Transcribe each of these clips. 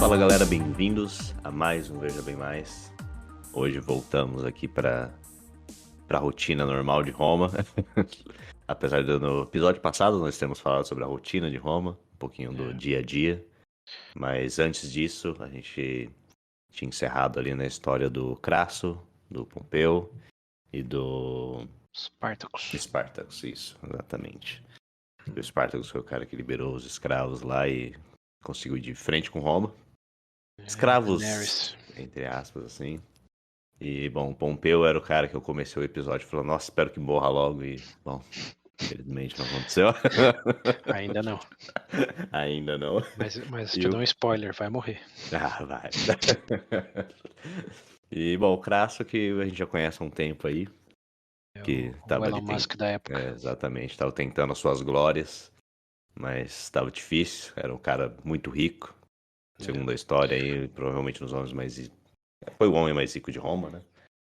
Fala galera, bem-vindos a mais um Veja Bem Mais. Hoje voltamos aqui para a rotina normal de Roma. Apesar de no episódio passado nós termos falado sobre a rotina de Roma, um pouquinho do dia a dia. Mas antes disso, a gente tinha encerrado ali na história do Crasso, do Pompeu e do Spartacus, isso, exatamente. O Spartacus foi o cara que liberou os escravos lá e conseguiu ir de frente com Roma. Escravos, Daenerys. entre aspas, assim. E, bom, Pompeu era o cara que eu comecei o episódio falando, nossa, espero que morra logo. E, bom, infelizmente não aconteceu. Ainda não. Ainda não. Mas E te o- dou um spoiler, vai morrer. Ah, vai. E, bom, o Crasso que a gente já conhece há um tempo aí, É que o tava ali, Elon Musk da época. exatamente, tava tentando as suas glórias, mas estava difícil, era um cara muito rico, segundo a história aí, provavelmente nos homens mais... Foi o homem mais rico de Roma, né?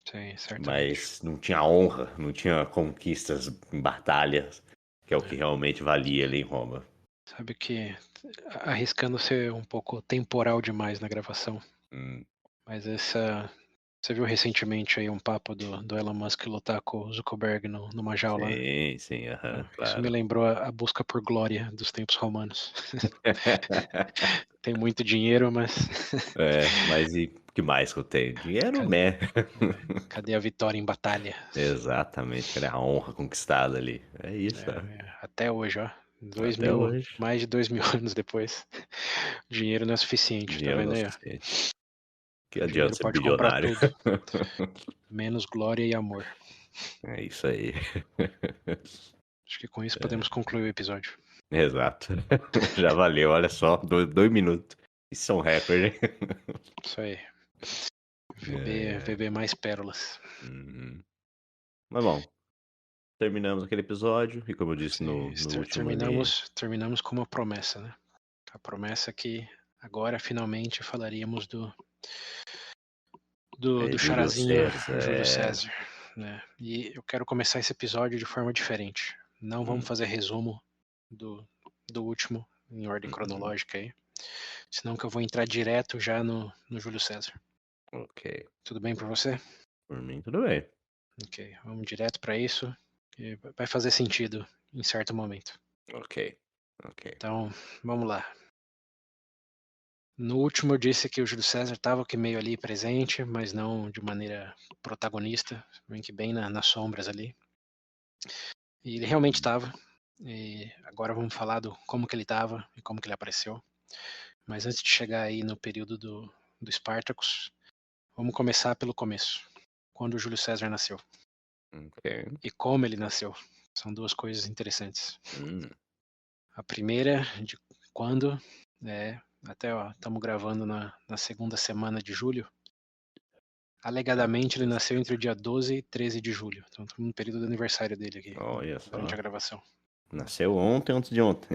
Sim, certamente. Mas não tinha honra, não tinha conquistas em batalhas, que é o que realmente valia ali em Roma. Sabe que, arriscando ser um pouco temporal demais na gravação, Hum, mas você viu recentemente aí um papo do Elon Musk lutar com o Zuckerberg numa jaula, né? sim, aham, Isso me claro. lembrou a busca por glória dos tempos romanos. Tem muito dinheiro, mas Mas e o que mais que eu tenho? Dinheiro, né? cadê a vitória em batalha? Exatamente, cadê a honra conquistada ali? É isso, Até hoje, ó. até hoje. Mais de 2000 anos depois, o dinheiro não é suficiente, tá Dinheiro não vendo é o aí, ó? suficiente. Que O adianta dinheiro ser pode comprar bilionário. tudo, menos glória e amor. É isso aí. Acho que com isso podemos concluir o episódio. Exato. Já valeu, olha só, 2 minutos. Isso é um recorde. Isso aí. É. VB mais pérolas. Uhum. Mas bom, terminamos aquele episódio e como eu disse Sim, no último ali, terminamos com uma promessa, né? A promessa que agora finalmente falaríamos do Júlio charazinho César, Júlio César, né? E eu quero começar esse episódio de forma diferente. Não vamos hum, fazer resumo do, do último em ordem uhum, cronológica aí, senão que eu vou entrar direto já no Júlio César. ok, Tudo bem para você? por mim tudo bem, Ok, vamos direto para isso, que vai fazer sentido em certo momento. ok, ok, Então, vamos lá. No último eu disse que o Júlio César estava que meio ali presente, mas não de maneira protagonista, bem que bem nas sombras ali. E ele realmente estava. E agora vamos falar do como que ele estava e como que ele apareceu. Mas antes de chegar aí no período do Spartacus, vamos começar pelo começo, quando o Júlio César nasceu ok, e como ele nasceu. São duas coisas interessantes. hum, A primeira, de quando, até estamos gravando na segunda semana de julho. Alegadamente ele nasceu entre o dia 12 e 13 de julho. Então estamos no período do aniversário dele aqui, olha durante a só, gravação. nasceu ontem, antes de ontem,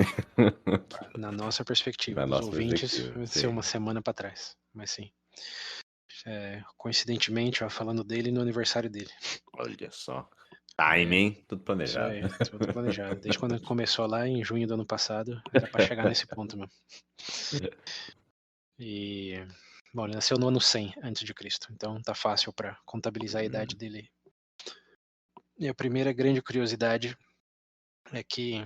Na nossa perspectiva, da dos nossa ouvintes, perspectiva, vai ser sim, uma semana para trás. Mas sim. Coincidentemente, ó, falando dele no aniversário dele. olha só, time, É, hein, tudo isso planejado, aí, tudo planejado. Desde quando começou lá em junho do ano passado, era para chegar nesse ponto mesmo. E, bom, ele nasceu no ano 100 antes de Cristo, então tá fácil para contabilizar a idade dele. E a primeira grande curiosidade é que,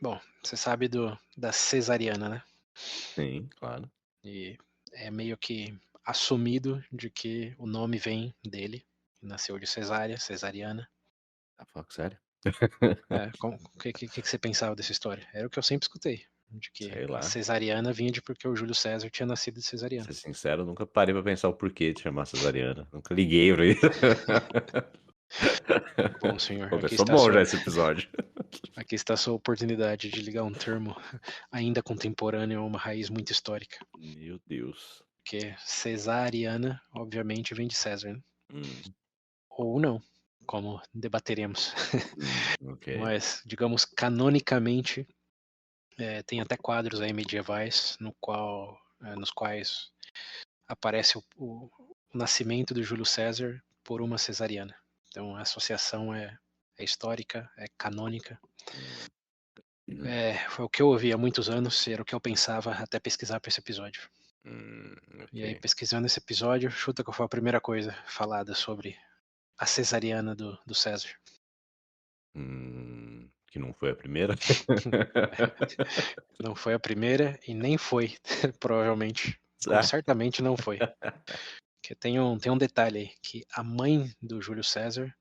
bom, você sabe da cesariana, né? sim, claro, E é meio que assumido de que o nome vem dele, nasceu de cesárea, cesariana. tá falando sério? O que você pensava dessa história? Era o que eu sempre escutei, de que Sei a lá. cesariana vinha de porque o Júlio César tinha nascido de Pra cesariana. ser sincero, eu nunca parei pra pensar o porquê de chamar cesariana. Nunca liguei pra isso. Bom, senhor, Começou bom já esse episódio. aqui está a sua oportunidade de ligar um termo ainda contemporâneo a uma raiz muito histórica. Meu Deus. Porque cesariana, obviamente, vem de César, né? Hum, Ou não, como debateremos. ok. Mas, digamos, canonicamente, tem até quadros aí medievais nos quais aparece o nascimento do Júlio César por uma cesariana. Então a associação é histórica, é canônica. Hum, Foi o que eu ouvi há muitos anos, era o que eu pensava até pesquisar para esse episódio. E aí, Ok. pesquisando esse episódio, chuta qual foi a primeira coisa falada sobre a cesariana do César. Que não foi a primeira? Não foi a primeira e nem foi, provavelmente. Ou Ah, certamente não foi. Porque tem um detalhe aí, que a mãe do Júlio César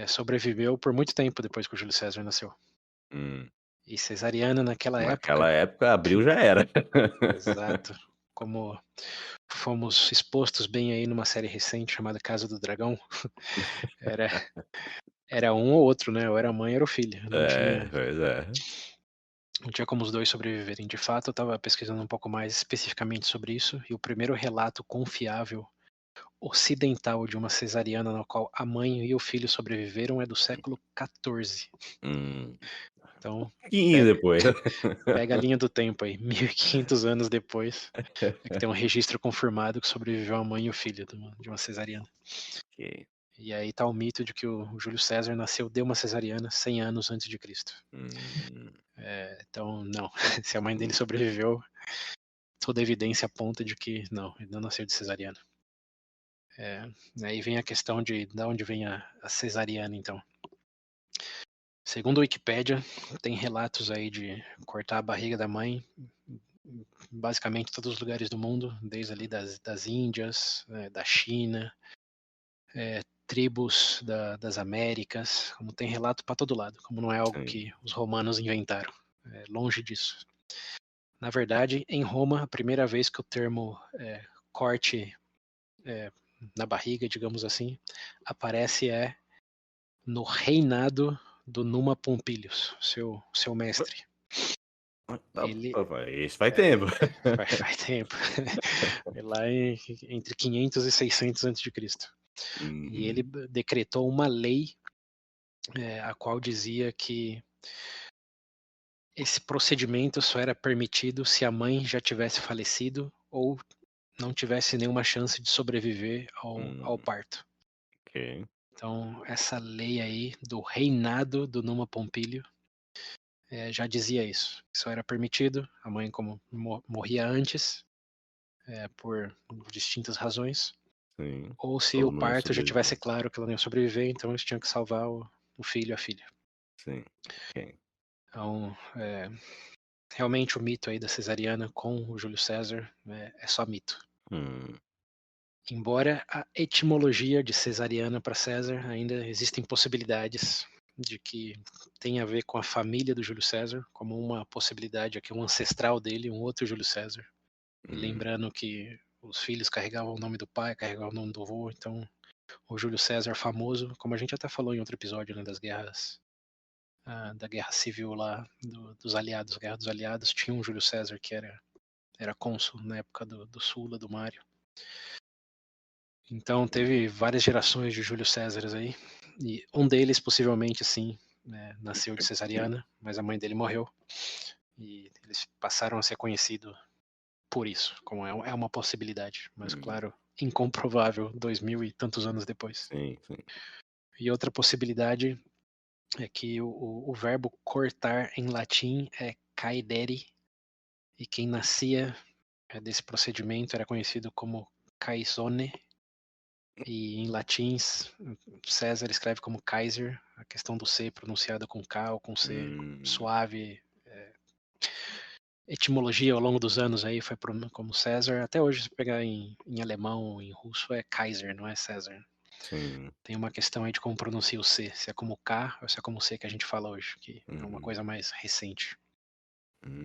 sobreviveu por muito tempo depois que o Júlio César nasceu. hum. E cesariana naquela época, Naquela época, abril já era. exato, como fomos expostos bem aí numa série recente chamada Casa do Dragão, era, era um ou outro, né? Ou era a mãe, era o filho. Não É, tinha, pois é. não tinha como os dois sobreviverem. De fato, eu estava pesquisando um pouco mais especificamente sobre isso, e o primeiro relato confiável ocidental de uma cesariana na qual a mãe e o filho sobreviveram é do século XIV. Hum. Então, Pouquinho pega, depois. pega a linha do tempo aí, 1500 anos depois, é que tem um registro confirmado que sobreviveu a mãe e o filho de uma cesariana. Ok. E aí tá o mito de que o Júlio César nasceu de uma cesariana 100 anos antes de Cristo. Hum, Então, não, se a mãe dele hum, sobreviveu, toda evidência aponta de que não, ele não nasceu de cesariana. Aí vem a questão de onde vem a cesariana, então. Segundo a Wikipédia, tem relatos aí de cortar a barriga da mãe, basicamente em todos os lugares do mundo, desde ali das Índias, da China, tribos das Américas, como tem relato para todo lado, como não é algo sim. que os romanos inventaram, longe disso. Na verdade, em Roma, a primeira vez que o termo corte na barriga, digamos assim, aparece no reinado do Numa Pompilius, seu mestre. Ele Isso faz tempo. faz tempo, lá entre 500 e 600 a.C. E ele Uhum. decretou uma lei a qual dizia que esse procedimento só era permitido se a mãe já tivesse falecido ou não tivesse nenhuma chance de sobreviver ao Hum, parto. ok. Então, essa lei aí do reinado do Numa Pompílio já dizia isso. Só era permitido, a mãe como morria antes, por distintas razões, Sim. ou se o Ou não ia parto já tivesse sobreviver. claro que ela não ia sobreviver, então eles tinham que salvar o filho e a filha. Sim. Ok. Então, realmente o mito aí da cesariana com o Júlio César é só mito. Hum, Embora a etimologia de cesariana para César ainda existem possibilidades de que tenha a ver com a família do Júlio César, como uma possibilidade aqui, um ancestral dele, um outro Júlio César. E hum, lembrando que os filhos carregavam o nome do pai, carregavam o nome do avô, então o Júlio César famoso, como a gente até falou em outro episódio, né, das guerras, da guerra civil lá, dos aliados, guerra dos aliados, tinha um Júlio César que era cônsul na época do Sula, do Mário. Então teve várias gerações de Júlio Césares aí, e um deles possivelmente sim, nasceu de cesariana, mas a mãe dele morreu, e eles passaram a ser conhecidos por isso, como é uma possibilidade, mas hum. claro, incomprovável 2000 e tantos anos depois. Sim, sim. E outra possibilidade é que o verbo cortar em latim é caedere, e quem nascia desse procedimento era conhecido como caisone, e em latins, César escreve como Kaiser, a questão do C pronunciada com K ou com C, Hum, suave. Etimologia ao longo dos anos aí foi como César. Até hoje, se pegar em alemão, em russo, é Kaiser, não é César. sim. Tem uma questão aí de como pronuncia o C, se é como K ou se é como C que a gente fala hoje, que é uma Uhum. coisa mais recente.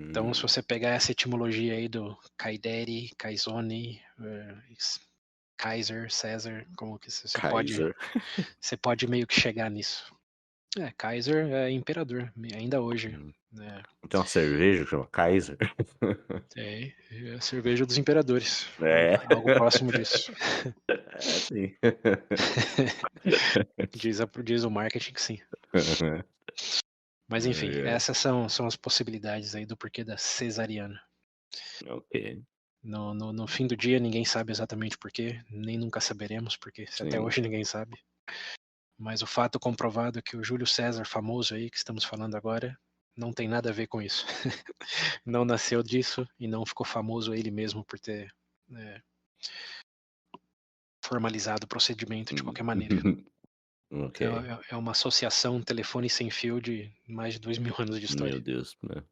Então, se Hum. você pegar essa etimologia aí do Kaideri, Kaisoni, Kaiser, César, como que Kaiser. você pode meio que chegar nisso. Kaiser é imperador, ainda hoje. Hum. Né? Tem uma cerveja que chama Kaiser. É a cerveja dos imperadores, É. algo próximo disso. É, sim. Diz o marketing que sim. Mas enfim, Ai, ai. essas são as possibilidades aí do porquê da cesariana. Ok, No fim do dia, ninguém sabe exatamente porquê, nem nunca saberemos, porque se até sim. hoje ninguém sabe. Mas o fato comprovado é que o Júlio César famoso aí, que estamos falando agora, não tem nada a ver com isso. Não nasceu disso e não ficou famoso ele mesmo por ter formalizado o procedimento de qualquer maneira. Ok. Então é uma associação telefone sem fio de mais de 2000 anos de Meu história. Deus, né?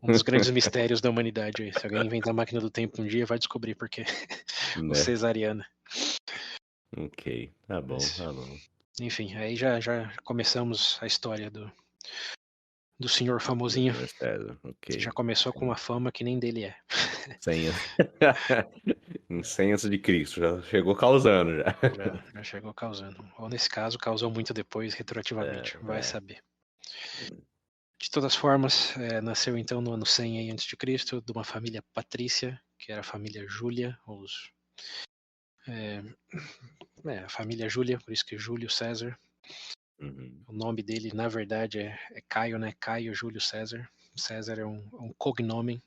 Um dos grandes mistérios da humanidade aí. Se alguém inventar a máquina do tempo um dia, vai descobrir por quê. O Né? cesariana. Ok, tá bom, Mas, tá bom. enfim, aí já começamos a história do senhor Do famosinho, Senhor César, que já ok. começou com Sim. uma fama que nem dele é. 100 anos. Em 100 antes de Cristo, já chegou causando já. Já chegou causando. Ou nesse caso, causou muito depois, retroativamente. Vai É. saber. De todas formas, nasceu então no ano 100 aí, antes de Cristo, de uma família patrícia, que era a família Júlia, a família Júlia, por isso que Júlio César. Uhum. O nome dele, na verdade, é Caio, né? Caio Júlio César. César é um cognome,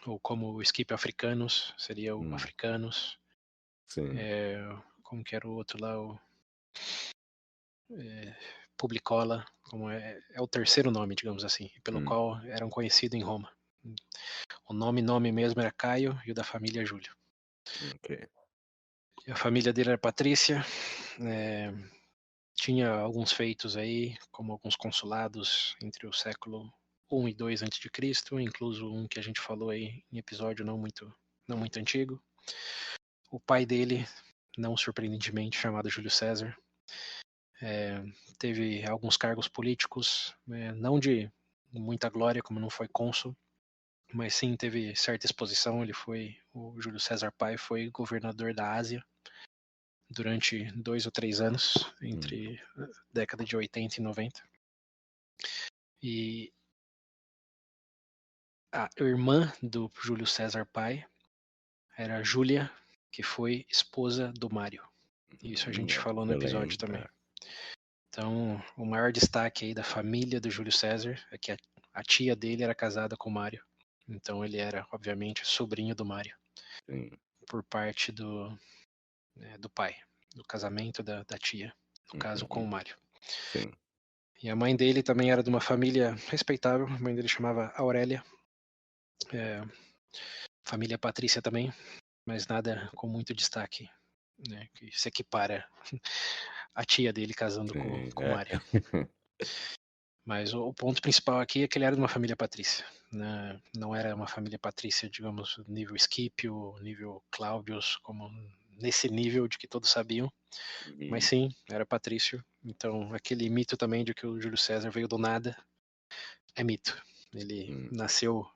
ou como o Skip Africanos, seria o Hum, Africanos. sim. Como que era o outro lá? Publicola, como é o terceiro nome, digamos assim, pelo Hum, qual eram conhecidos em Roma. O nome mesmo era Caio e o da família Júlio. ok. E a família dele era patrícia, é, tinha alguns feitos aí, como alguns consulados entre o século I e II a.C., incluso um que a gente falou aí em episódio não muito antigo. O pai dele, não surpreendentemente, chamado Júlio César, teve alguns cargos políticos, não de muita glória, como não foi cônsul, mas sim teve certa exposição. O Júlio César pai foi governador da Ásia durante 2 ou 3 anos, Hum, entre a década de 80 e 90. E a irmã do Júlio César pai era Júlia, que foi esposa do Mário. Isso a gente falou no episódio excelente. também. Então, o maior destaque aí da família do Júlio César é que a tia dele era casada com o Mário. Então ele era, obviamente, sobrinho do Mário, Sim. por parte do pai, do casamento da tia, no caso com o Uhum, Mário. sim. E a mãe dele também era de uma família respeitável, a mãe dele chamava Aurélia, é, família patrícia também, mas nada com muito destaque, né, que se equipara a tia dele casando com, Sim, com o Mário. Mas o ponto principal aqui é que ele era de uma família patrícia, né? Não era uma família patrícia, digamos, nível Scipio, nível Claudius, como nesse nível de que todos sabiam, mas Uhum, sim, era patrício. Então, aquele mito também de que o Júlio César veio do nada é mito. Ele hum. nasceu,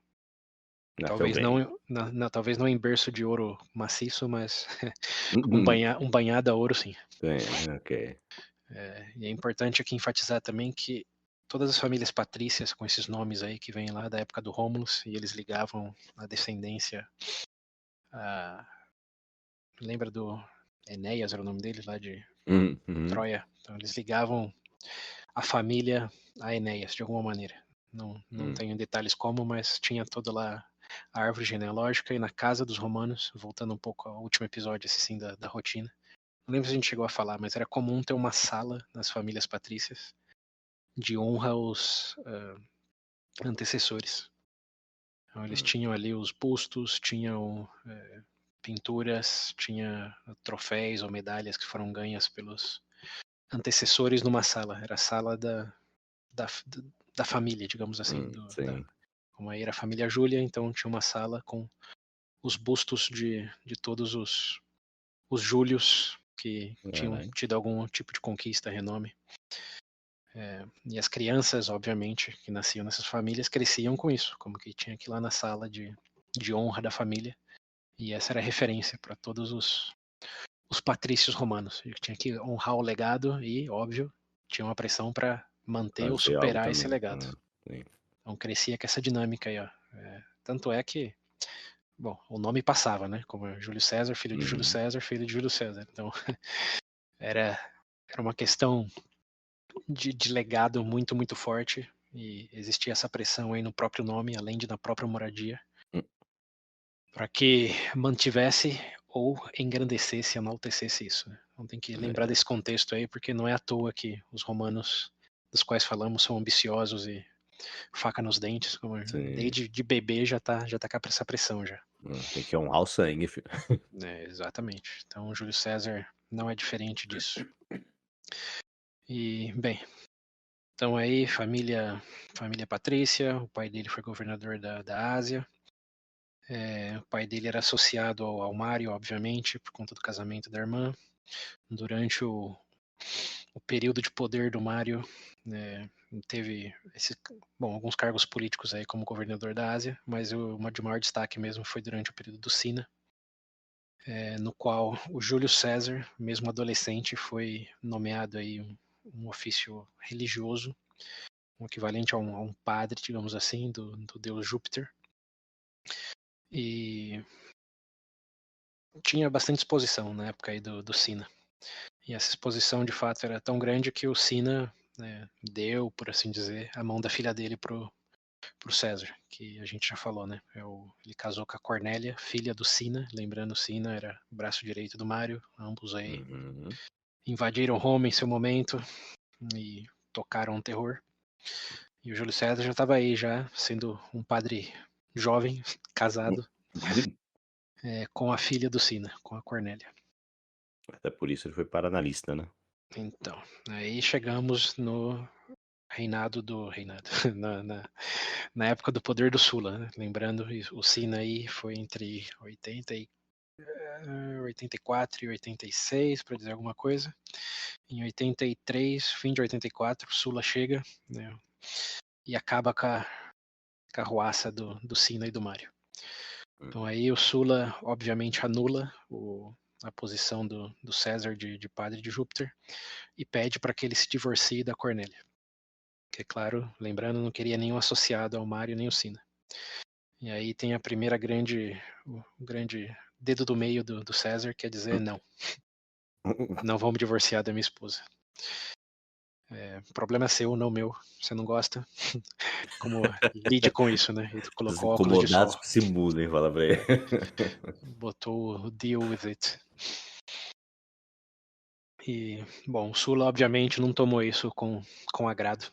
Nasceu talvez bem. talvez não em berço de ouro maciço, mas Uhum. um banhado a ouro, sim. Sim, ok. E é importante aqui enfatizar também que todas as famílias patrícias com esses nomes aí que vêm lá da época do Rômulus e eles ligavam a descendência a, lembra do Enéas era o nome dele lá de Uhum, Troia, então eles ligavam a família a Enéas de alguma maneira. Não hum, tenho detalhes como, mas tinha toda lá a árvore genealógica e na casa dos romanos, voltando um pouco ao último episódio, esse sim, da rotina. Não lembro se a gente chegou a falar, mas era comum ter uma sala nas famílias patrícias de honra aos antecessores. Então, eles hum, tinham ali os bustos, tinham pinturas, tinha troféus ou medalhas que foram ganhas pelos antecessores numa sala. Era a sala da, da família, digamos assim. sim. Como aí era a família Júlia, então tinha uma sala com os bustos de todos os Júlios que tinham Caralho. tido algum tipo de conquista, renome. E as crianças, obviamente, que nasciam nessas famílias, cresciam com isso, como que tinha que ir lá na sala de honra da família. E essa era a referência para todos os patrícios romanos. Que tinha que honrar o legado e, óbvio, tinha uma pressão para manter ou Fazer algo superar esse também. legado. Sim. Então crescia com essa dinâmica aí, ó. Tanto é que, bom, o nome passava, né? Como Júlio César, filho de Júlio Uhum, César, filho de Júlio César. Então era, era uma questão de legado muito, muito forte. E existia essa pressão aí no próprio nome, além de na própria moradia, hum, para que mantivesse ou engrandecesse, enaltecesse isso, né? Então tem que lembrar é, desse contexto aí, porque não é à toa que os romanos dos quais falamos são ambiciosos e faca nos dentes, Sim. desde de bebê já tá com essa pressão já. Tem que honrar o sangue, filho. Exatamente. Então o Júlio César não é diferente disso. E, bem, então aí família patrícia, o pai dele foi governador da Ásia. O pai dele era associado ao Mário, obviamente, por conta do casamento da irmã. Durante o período de poder do Mário, teve alguns cargos políticos aí como governador da Ásia, mas o de maior destaque mesmo foi durante o período do Sina, no qual o Júlio César, mesmo adolescente, foi nomeado aí um ofício religioso, um equivalente a um padre, digamos assim, do deus Júpiter. E tinha bastante exposição na época aí do Sina. E essa exposição, de fato, era tão grande que o Sina deu, por assim dizer, a mão da filha dele pro César, que a gente já falou, né? Ele casou com a Cornélia, filha do Sina. Lembrando, o Sina era o braço direito do Mário. Ambos aí invadiram Roma em seu momento e tocaram o terror. E o Júlio César já estava aí, já sendo um padre jovem, casado, com a filha do Sina, com a Cornélia. Até por isso ele foi paranalista, né? Então, aí chegamos no na época do poder do Sula, né? Lembrando, o Sina aí foi entre 84 e 86, para dizer alguma coisa. Em 83, fim de 84, o Sula chega, né, e acaba com a carruaça do Sina e do Mário. Então aí o Sula, obviamente, anula a posição do César de padre de Júpiter e pede para que ele se divorcie da Cornélia. Que, claro, lembrando, não queria nenhum associado ao Mário nem o Sina. E aí tem o grande dedo do meio do César, quer dizer, não vamos divorciar da minha esposa. Problema seu, não meu. Você não gosta? Como lide com isso, né? Ele Os colocou óculos de incomodados sol. que se mudem, fala pra ele. Botou o deal with it. E, bom, o Sula, obviamente, não tomou isso com agrado.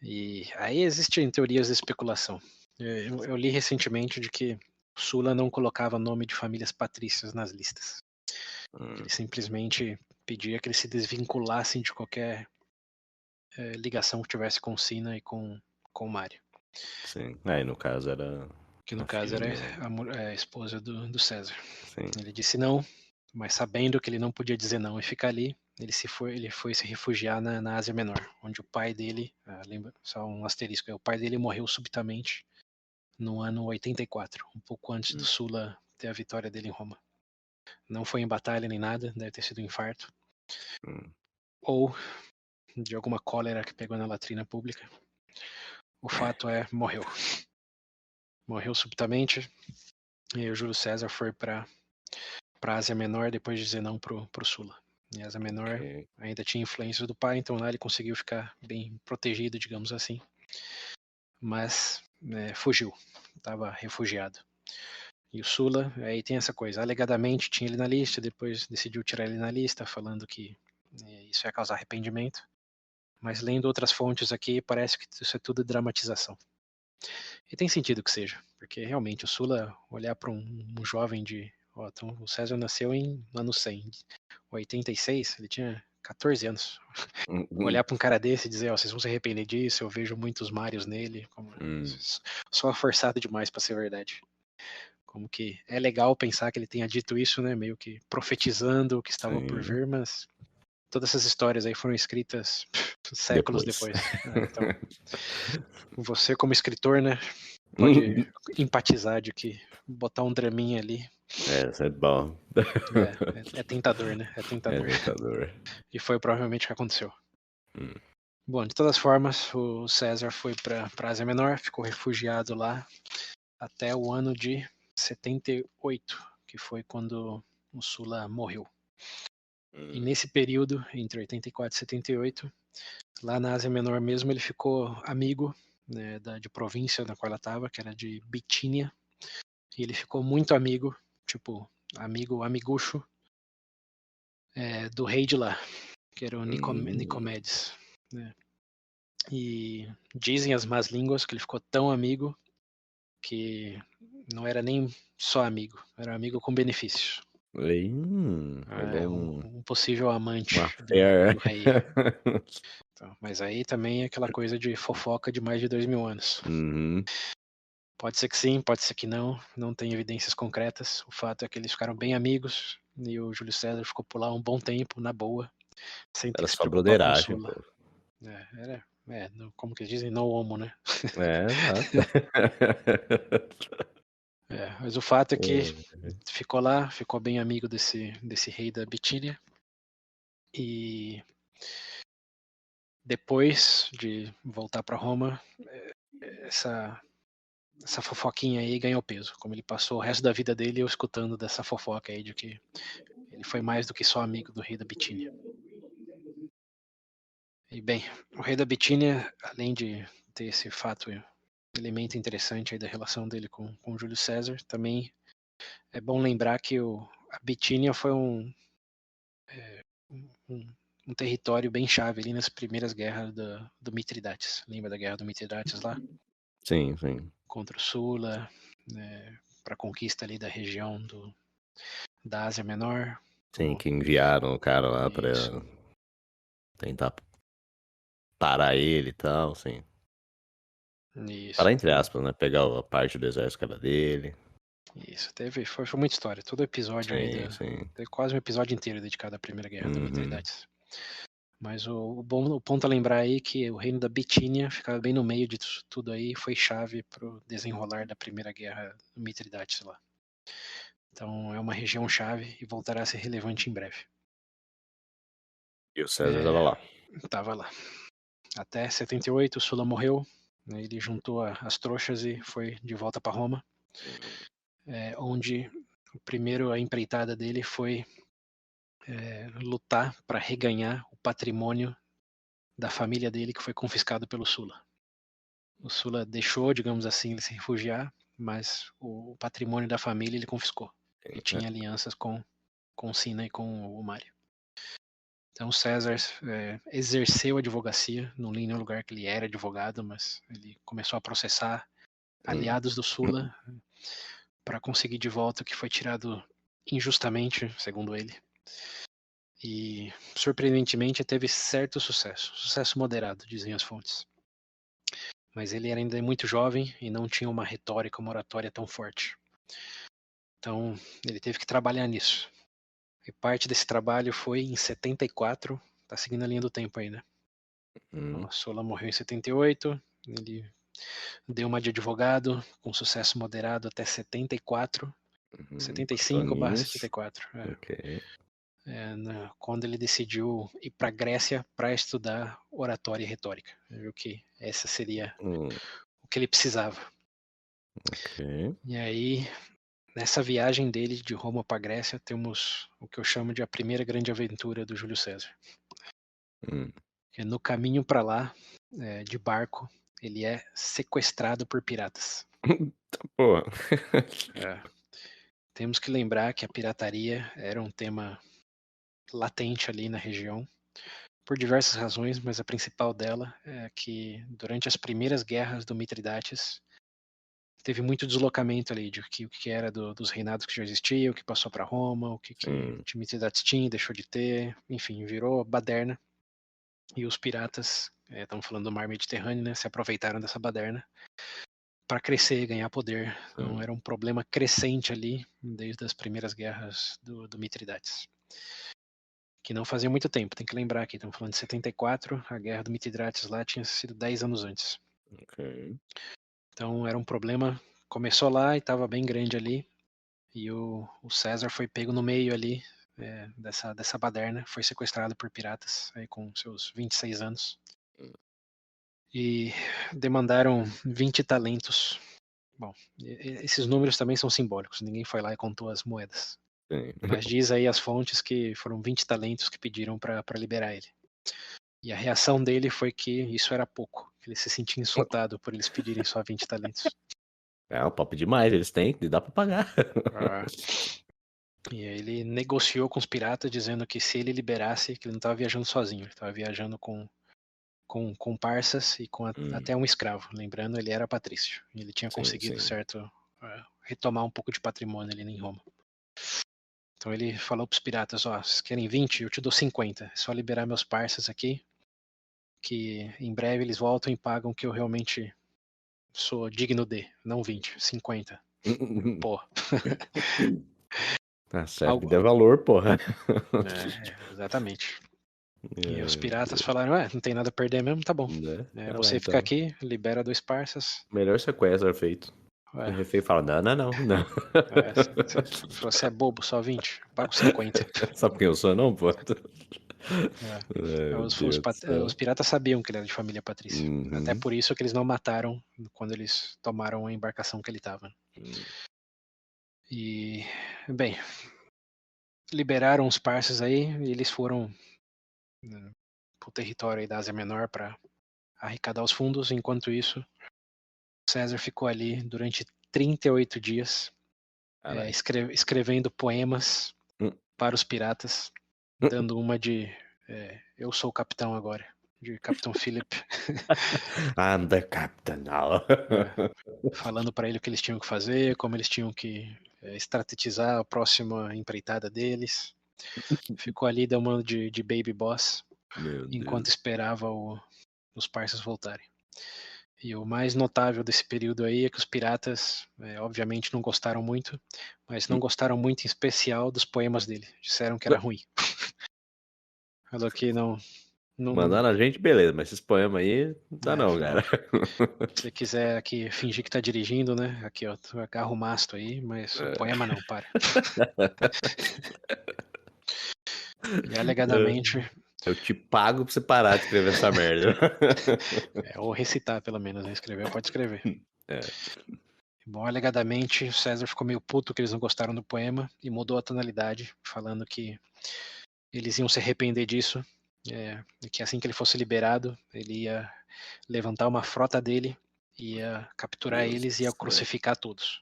E aí existem teorias de especulação. Eu li recentemente de que Sula não colocava nome de famílias patrícias nas listas. Ele simplesmente pedia que eles se desvinculassem de qualquer ligação que tivesse com Sina e com o Mário. Sim. Aí no caso era. Que no A caso filha era do. a esposa do César. Sim. Ele disse não, mas sabendo que ele não podia dizer não e ficar ali, ele foi se refugiar na Ásia Menor, onde o pai dele, lembra, só um asterisco, o pai dele morreu subitamente no ano 84, um pouco antes do Sula ter a vitória dele em Roma. Não foi em batalha nem nada, deve ter sido um infarto. Ou de alguma cólera que pegou na latrina pública. O fato é, morreu. Morreu subitamente, e o Júlio César foi para a Ásia Menor depois de dizer não pro Sula. E a Ásia Menor ainda tinha influência do pai, então lá ele conseguiu ficar bem protegido, digamos assim. Mas fugiu, estava refugiado. E o Sula, aí tem essa coisa, alegadamente tinha ele na lista, depois decidiu tirar ele na lista, falando que isso ia causar arrependimento. Mas lendo outras fontes aqui, parece que isso é tudo dramatização. E tem sentido que seja, porque realmente o Sula olhar para um jovem então o César nasceu em ano 100, 86, ele tinha 14 anos. Olhar para um cara desse e dizer, vocês vão se arrepender disso, eu vejo muitos Marios nele, só forçado demais para ser verdade. Como que é legal pensar que ele tenha dito isso, né, meio que profetizando o que estava por vir, mas todas essas histórias aí foram escritas séculos depois. Então, você como escritor, né, pode empatizar de que botar um draminha ali Isso é bom. é tentador, né? É tentador. É tentador. E foi provavelmente o que aconteceu. Bom, de todas formas, o César foi para a Ásia Menor, ficou refugiado lá até o ano de 78, que foi quando o Sula morreu. E nesse período, entre 84 e 78, lá na Ásia Menor mesmo, ele ficou amigo, né, de província na qual ela estava, que era de Bitínia. E ele ficou muito amigo, tipo, amigucho, do rei de lá, que era o Nicomedes. Né? E dizem as más línguas que ele ficou tão amigo que não era nem só amigo, era amigo com benefícios. Ele é Um possível uma amante do fé. rei. Então, mas aí também é aquela coisa de fofoca de mais de 2000 anos. Uhum. Pode ser que sim, pode ser que não tem evidências concretas. O fato é que eles ficaram bem amigos e o Júlio César ficou por lá um bom tempo, na boa, sem ter Era que se só preocupar com broderagem, Sula. pô. Como que eles dizem, no homo, né? É, exato. Mas o fato é que É. ficou lá, ficou bem amigo desse rei da Bitínia. E depois de voltar para Roma, essa fofoquinha aí ganhou peso. Como ele passou o resto da vida dele eu escutando dessa fofoca aí de que ele foi mais do que só amigo do rei da Bitínia. E bem, o rei da Bitínia, além de ter esse elemento interessante aí da relação dele com Júlio César, também é bom lembrar que a Bitínia foi um, um, um território bem chave ali nas primeiras guerras do Mitridates. Lembra da guerra do Mitridates lá? Sim, sim. Contra o Sula, para a conquista ali da região da Ásia Menor. Sim, que enviaram o cara lá pra Isso, tentar parar ele e tal, sim. isso, Parar entre aspas, né? Pegar a parte do exército que era dele. isso. Foi muita história. Todo episódio aí, Sim, sim. teve quase um episódio inteiro dedicado à Primeira Guerra da Uhum. Mitridates. Mas o ponto a lembrar aí é que o reino da Bitínia ficava bem no meio disso tudo aí, foi chave para o desenrolar da Primeira Guerra do Mitridates lá. Então é uma região chave e voltará a ser relevante em breve. E o César tava lá. Tava lá. Até 78, Sula morreu, né, ele juntou as trouxas e foi de volta para Roma, onde a empreitada dele foi lutar para reganhar o patrimônio da família dele que foi confiscado pelo Sula. O Sula deixou, digamos assim, ele se refugiar, mas o patrimônio da família ele confiscou. E tinha alianças com Sina e com o Mário. Então César exerceu a advocacia, não li em nenhum lugar que ele era advogado, mas ele começou a processar aliados do Sula para conseguir de volta o que foi tirado injustamente, segundo ele. E surpreendentemente teve certo sucesso moderado, dizem as fontes. Mas ele era ainda muito jovem e não tinha uma retórica, uma oratória tão forte. Então ele teve que trabalhar nisso. E parte desse trabalho foi em 74, tá seguindo a linha do tempo aí, né? Uhum. O Sola morreu em 78, ele deu uma de advogado com sucesso moderado até 74, Uhum. 75/74. Ok. Quando ele decidiu ir para a Grécia para estudar oratória e retórica. Viu que essa seria Hum, o que ele precisava. ok. E aí, nessa viagem dele de Roma para a Grécia, temos o que eu chamo de a primeira grande aventura do Júlio César. Hum. No caminho para lá, de barco, ele é sequestrado por piratas. Porra. É. Temos que lembrar que a pirataria era um tema latente ali na região, por diversas razões, mas a principal dela é que durante as primeiras guerras do Mitridates teve muito deslocamento ali de o que era dos reinados que já existiam, o que passou para Roma, o que Sim. de Mitridates tinha, deixou de ter, enfim, virou baderna. E os piratas, estamos falando do mar Mediterrâneo, né, se aproveitaram dessa baderna para crescer, ganhar poder. Então Hum. era um problema crescente ali desde as primeiras guerras do Mitridates. Que não fazia muito tempo, tem que lembrar aqui, estamos falando de 74, a guerra do Mitridates lá tinha sido 10 anos antes. Ok. Então era um problema, começou lá e estava bem grande ali, e o César foi pego no meio ali dessa baderna, foi sequestrado por piratas aí com seus 26 anos. E demandaram 20 talentos. Bom, esses números também são simbólicos, ninguém foi lá e contou as moedas. Sim. Mas diz aí as fontes que foram 20 talentos que pediram para liberar ele. E a reação dele foi que isso era pouco, que ele se sentia insultado por eles pedirem só 20 talentos. É um papo demais, eles têm, e dá pra pagar. Ah, e aí ele negociou com os piratas, dizendo que se ele liberasse, que ele não estava viajando sozinho, ele estava viajando com com comparsas e com Hum, até um escravo. Lembrando, ele era patrício. E ele tinha sim, conseguido, sim. certo, retomar um pouco de patrimônio ali em Roma. Então ele falou para os piratas, ó, vocês querem 20? Eu te dou 50. É só liberar meus parças aqui, que em breve eles voltam e pagam o que eu realmente sou digno de, não 20, 50. Pô, Tá certo que algo. dê valor, porra. Exatamente. E os Ai, meu piratas Deus. falaram, não tem nada a perder mesmo, tá bom. Né? Vai lá, Você fica então. aqui, libera 2 parças. Melhor sequestro feito. O Ué, refém fala, não, não, não, não. você é bobo, só 20, eu pago 50. Sabe quem eu sou, não, pô? É. Ai, meu Os, Deus do os céu. piratas sabiam que ele era de família patrícia. Até Uhum. por isso que eles não mataram quando eles tomaram a embarcação que ele estava. E, bem, liberaram os parças aí e eles foram para o território aí da Ásia Menor para arrecadar os fundos. Enquanto isso, César ficou ali durante 38 dias Caralho. escrevendo poemas Hum. para os piratas, dando uma de eu sou o capitão agora, de Capitão Philip, I'm the captain now. falando para ele o que eles tinham que fazer, como eles tinham que estrategizar a próxima empreitada deles. Ficou ali dando de baby boss, Meu enquanto Deus. esperava os parceiros voltarem. E o mais notável desse período aí é que os piratas, obviamente, não gostaram muito, mas não gostaram muito em especial dos poemas dele. Disseram que era ruim. Falou que não. Mandar na gente, beleza, mas esses poemas aí, não dá não, Falou, cara. se você quiser aqui fingir que tá dirigindo, né? Aqui, ó, tu agarra o mastro aí, mas o poema não, para. E alegadamente, Eu te pago pra você parar de escrever essa merda. ou recitar pelo menos, né? Escrever pode escrever. É. Bom, alegadamente, o César ficou meio puto que eles não gostaram do poema e mudou a tonalidade, falando que eles iam se arrepender disso, e que assim que ele fosse liberado, ele ia levantar uma frota dele, ia capturar Deus eles do e ia céu. crucificar todos.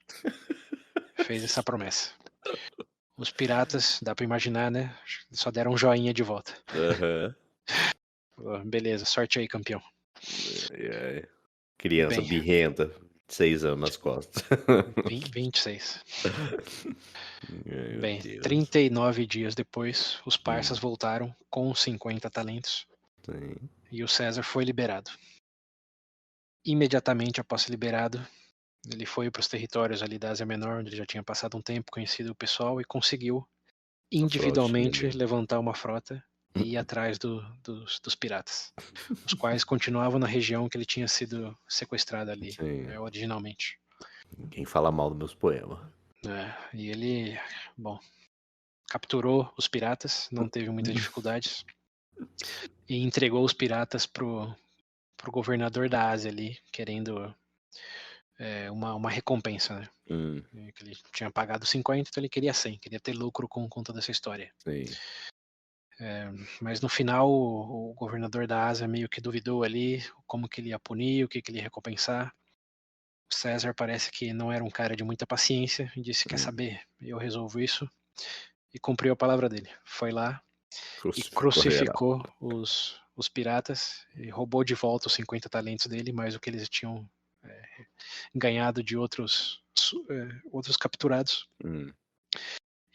Fez essa promessa. Os piratas, dá pra imaginar, né? Só deram um joinha de volta. Aham. Beleza, sorte aí, campeão. Ai, ai. Criança Bem, birrenta, 6 anos nas costas. 26. Ai, meu Bem, Deus. 39 dias depois, os parças Hum, voltaram com 50 talentos sim. e o César foi liberado. Imediatamente após ser liberado, ele foi para os territórios ali da Ásia Menor, onde ele já tinha passado um tempo, conhecido o pessoal e conseguiu A frotinha individualmente dele. levantar uma frota e ir atrás dos piratas, os quais continuavam na região que ele tinha sido sequestrado ali, Sim. originalmente. Ninguém fala mal dos meus poemas. E ele, bom, capturou os piratas, não teve muitas dificuldades, e entregou os piratas pro governador da Ásia ali, querendo uma recompensa, né? Hum, Que ele tinha pagado 50, então ele queria 100, queria ter lucro com toda essa história. sim. Mas no final o governador da Ásia meio que duvidou ali como que ele ia punir, o que ele ia recompensar. O César parece que não era um cara de muita paciência e disse, quer Hum. saber, eu resolvo isso, e cumpriu a palavra dele. Foi lá e Crucificou geral. crucificou os piratas e roubou de volta os 50 talentos dele, mais o que eles tinham ganhado de outros capturados. Hum.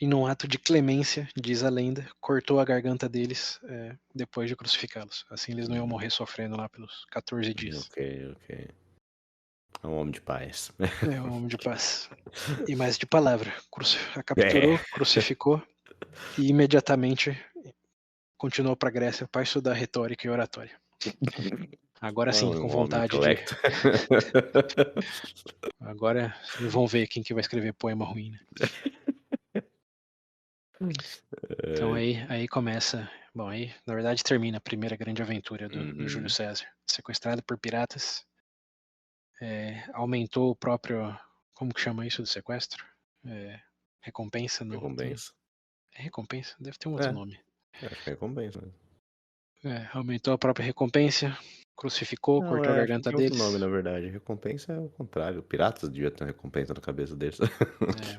E num ato de clemência, diz a lenda, cortou a garganta deles depois de crucificá-los. Assim eles não iam morrer sofrendo lá pelos 14 dias. Ok, ok. É um homem de paz. É um homem de paz. E mais de palavra. A É. capturou, crucificou e imediatamente continuou para a Grécia para estudar retórica e oratória. Agora sim, com Um homem vontade de. intelecto. Agora vão ver quem que vai escrever poema ruim, né? Então É. aí começa. Bom, aí na verdade termina a primeira grande aventura do Júlio Uhum. César. Sequestrado por piratas, aumentou o próprio. Como que chama isso do sequestro? Recompensa? Não. Recompensa. É recompensa? Deve ter um outro É, nome. acho que é recompensa mesmo. Aumentou a própria recompensa, crucificou, Não, cortou a acho que garganta tem outro nome, deles. na verdade. Recompensa é o contrário. Piratas devia ter uma recompensa na cabeça deles.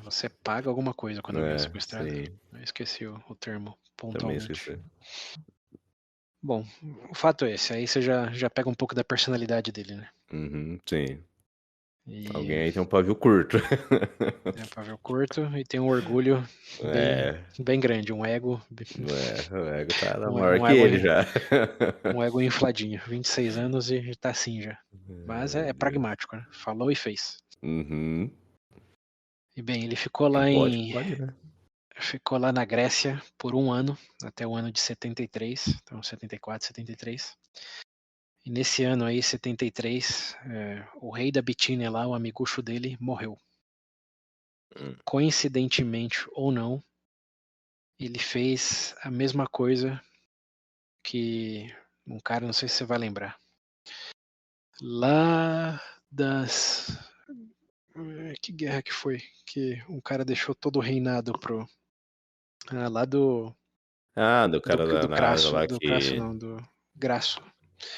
Você paga alguma coisa quando alguém é É, sequestrado. sim. Eu esqueci o termo Também pontualmente. esqueci. Bom, o fato é esse, aí você já pega um pouco da personalidade dele, né. Uhum, sim. Alguém E aí tem um pavio curto. é pavio curto e tem um orgulho bem É, bem grande, um ego o ego tá um maior um que ego ele já. um ego infladinho, 26 anos e tá assim já. Mas Ai, é Deus. pragmático, né, falou e fez. Uhum. E bem, ele ficou Quem lá pode, em pode, né? ficou lá na Grécia por um ano, até o ano de 73, então 74, 73. E nesse ano aí, 73, o rei da Bitínia lá, o amigucho dele, morreu. Hum, Coincidentemente ou não, ele fez a mesma coisa que um cara, não sei se você vai lembrar, lá das que guerra que foi? Que um cara deixou todo o reinado pro lá Ah, do cara do na Ásia Crasso, lá não, do Graço,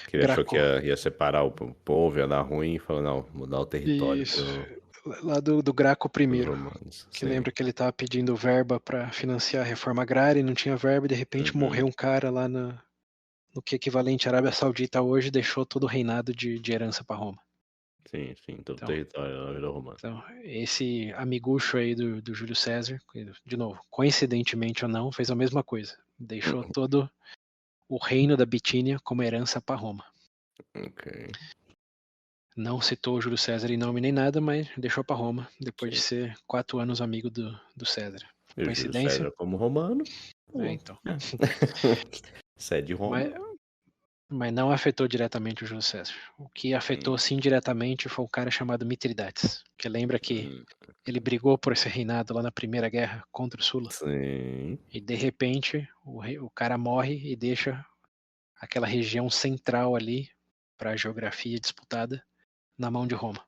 que ele achou que Graco. ia separar o povo, ia dar ruim, e falou: "Não, vou dar o território Isso, lá do Graco para os I, romanos". que Sim. lembra que ele estava pedindo verba para financiar a reforma agrária e não tinha verba, e de repente Uhum. morreu um cara lá no que é equivalente à Arábia Saudita hoje, deixou todo o reinado de herança para Roma. Sim, sim, todo o Então, território lá virou romano. esse amigucho aí do Júlio César, de novo, coincidentemente ou não, fez a mesma coisa. Deixou todo o reino da Bitínia como herança para Roma. Ok, Não citou o Júlio César em nome nem nada, mas deixou para Roma, depois de sim. ser 4 anos amigo do César. E o Júlio Coincidência? César como romano, É, pô, então. é. Sede Mas, Roma. mas não afetou diretamente o Júlio César. O que afetou Hum, sim diretamente foi um cara chamado Mitridates, que lembra que hum, ele brigou por esse reinado lá na Primeira Guerra contra o Sula. sim. E de repente o cara morre e deixa aquela região central ali para a geografia disputada na mão de Roma.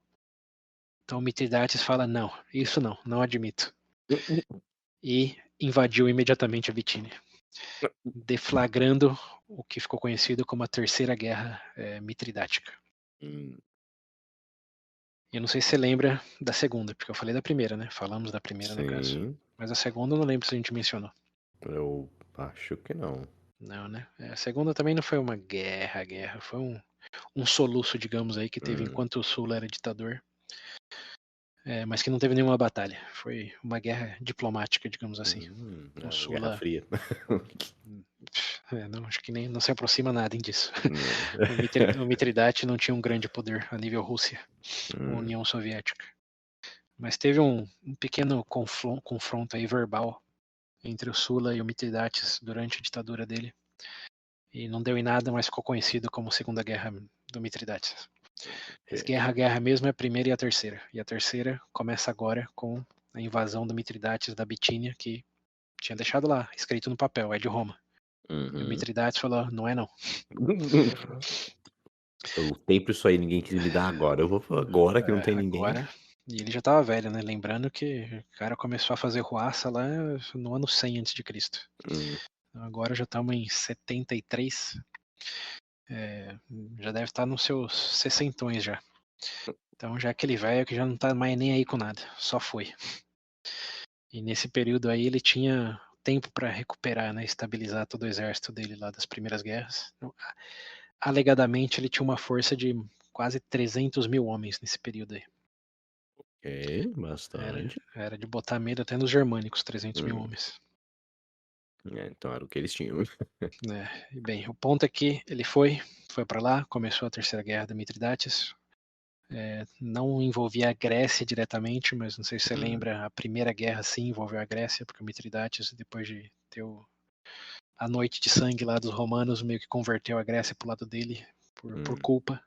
Então Mitridates fala: não, isso não, não admito. E invadiu imediatamente a Bitínia, deflagrando o que ficou conhecido como a Terceira Guerra Mitridática. Hum, Eu não sei se você lembra da segunda, porque eu falei da primeira, né? Falamos da primeira no caso. sim, Mas a segunda eu não lembro se a gente mencionou. eu acho que não. Não, né? A segunda também não foi uma guerra, foi um soluço, digamos aí, que teve Hum, enquanto o Sul era ditador, mas que não teve nenhuma batalha. Foi uma guerra diplomática, digamos assim. O a Guerra Sula, Fria. não, acho que nem não se aproxima nada disso. Hum, O Mitridate não tinha um grande poder a nível Rússia ou hum, União Soviética. Mas teve um pequeno confronto aí verbal entre o Sula e o Mitridates durante a ditadura dele. E não deu em nada, mas ficou conhecido como Segunda Guerra do Mitridates. Mas ok. guerra mesmo é a primeira e a terceira. E a terceira começa agora com a invasão do Mitridates da Bitínia, que tinha deixado lá, escrito no papel, é de Roma. E o Uhum. Mitridates falou: não é não. Eu lutei por isso aí, ninguém quis me dar agora. Eu vou agora que não tem ninguém. Agora. E ele já estava velho, né? Lembrando que o cara começou a fazer ruaça lá no ano 100 a.C. Hum, Agora já estamos em 73. Já deve estar nos seus sessentões já. Então já é aquele velho que já não tá mais nem aí com nada, só foi. E nesse período aí ele tinha tempo para recuperar, né, estabilizar todo o exército dele lá das primeiras guerras. Então, alegadamente ele tinha uma força de quase 300 mil homens nesse período aí. ok, Era, bastante. era de botar medo até nos germânicos, 300 mil Hum, homens. então era o que eles tinham. Né? E bem, o ponto é que ele foi para lá, começou a Terceira Guerra da Mitridates. Não envolvia a Grécia diretamente, mas não sei se você Hum, lembra, a Primeira Guerra sim envolveu a Grécia, porque o Mitridates, depois de ter a noite de sangue lá dos romanos, meio que converteu a Grécia para o lado dele por hum, culpa.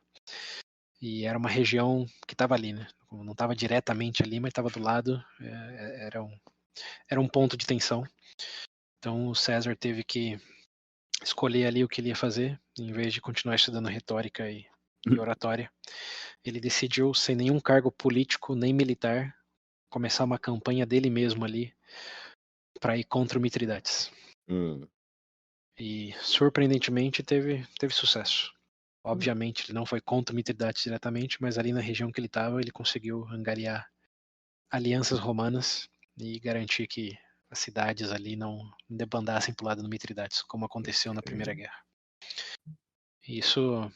E era uma região que estava ali, né? Não estava diretamente ali, mas estava do lado. Era um ponto de tensão. Então o César teve que escolher ali o que ele ia fazer, em vez de continuar estudando retórica e oratória. Ele decidiu, sem nenhum cargo político nem militar, começar uma campanha dele mesmo ali para ir contra o Mitridates. hum, E surpreendentemente teve sucesso. Obviamente ele não foi contra o Mitridates diretamente, mas ali na região que ele estava ele conseguiu angariar alianças romanas e garantir que as cidades ali não debandassem para o lado do Mitridates, como aconteceu na Primeira ok. Guerra. Isso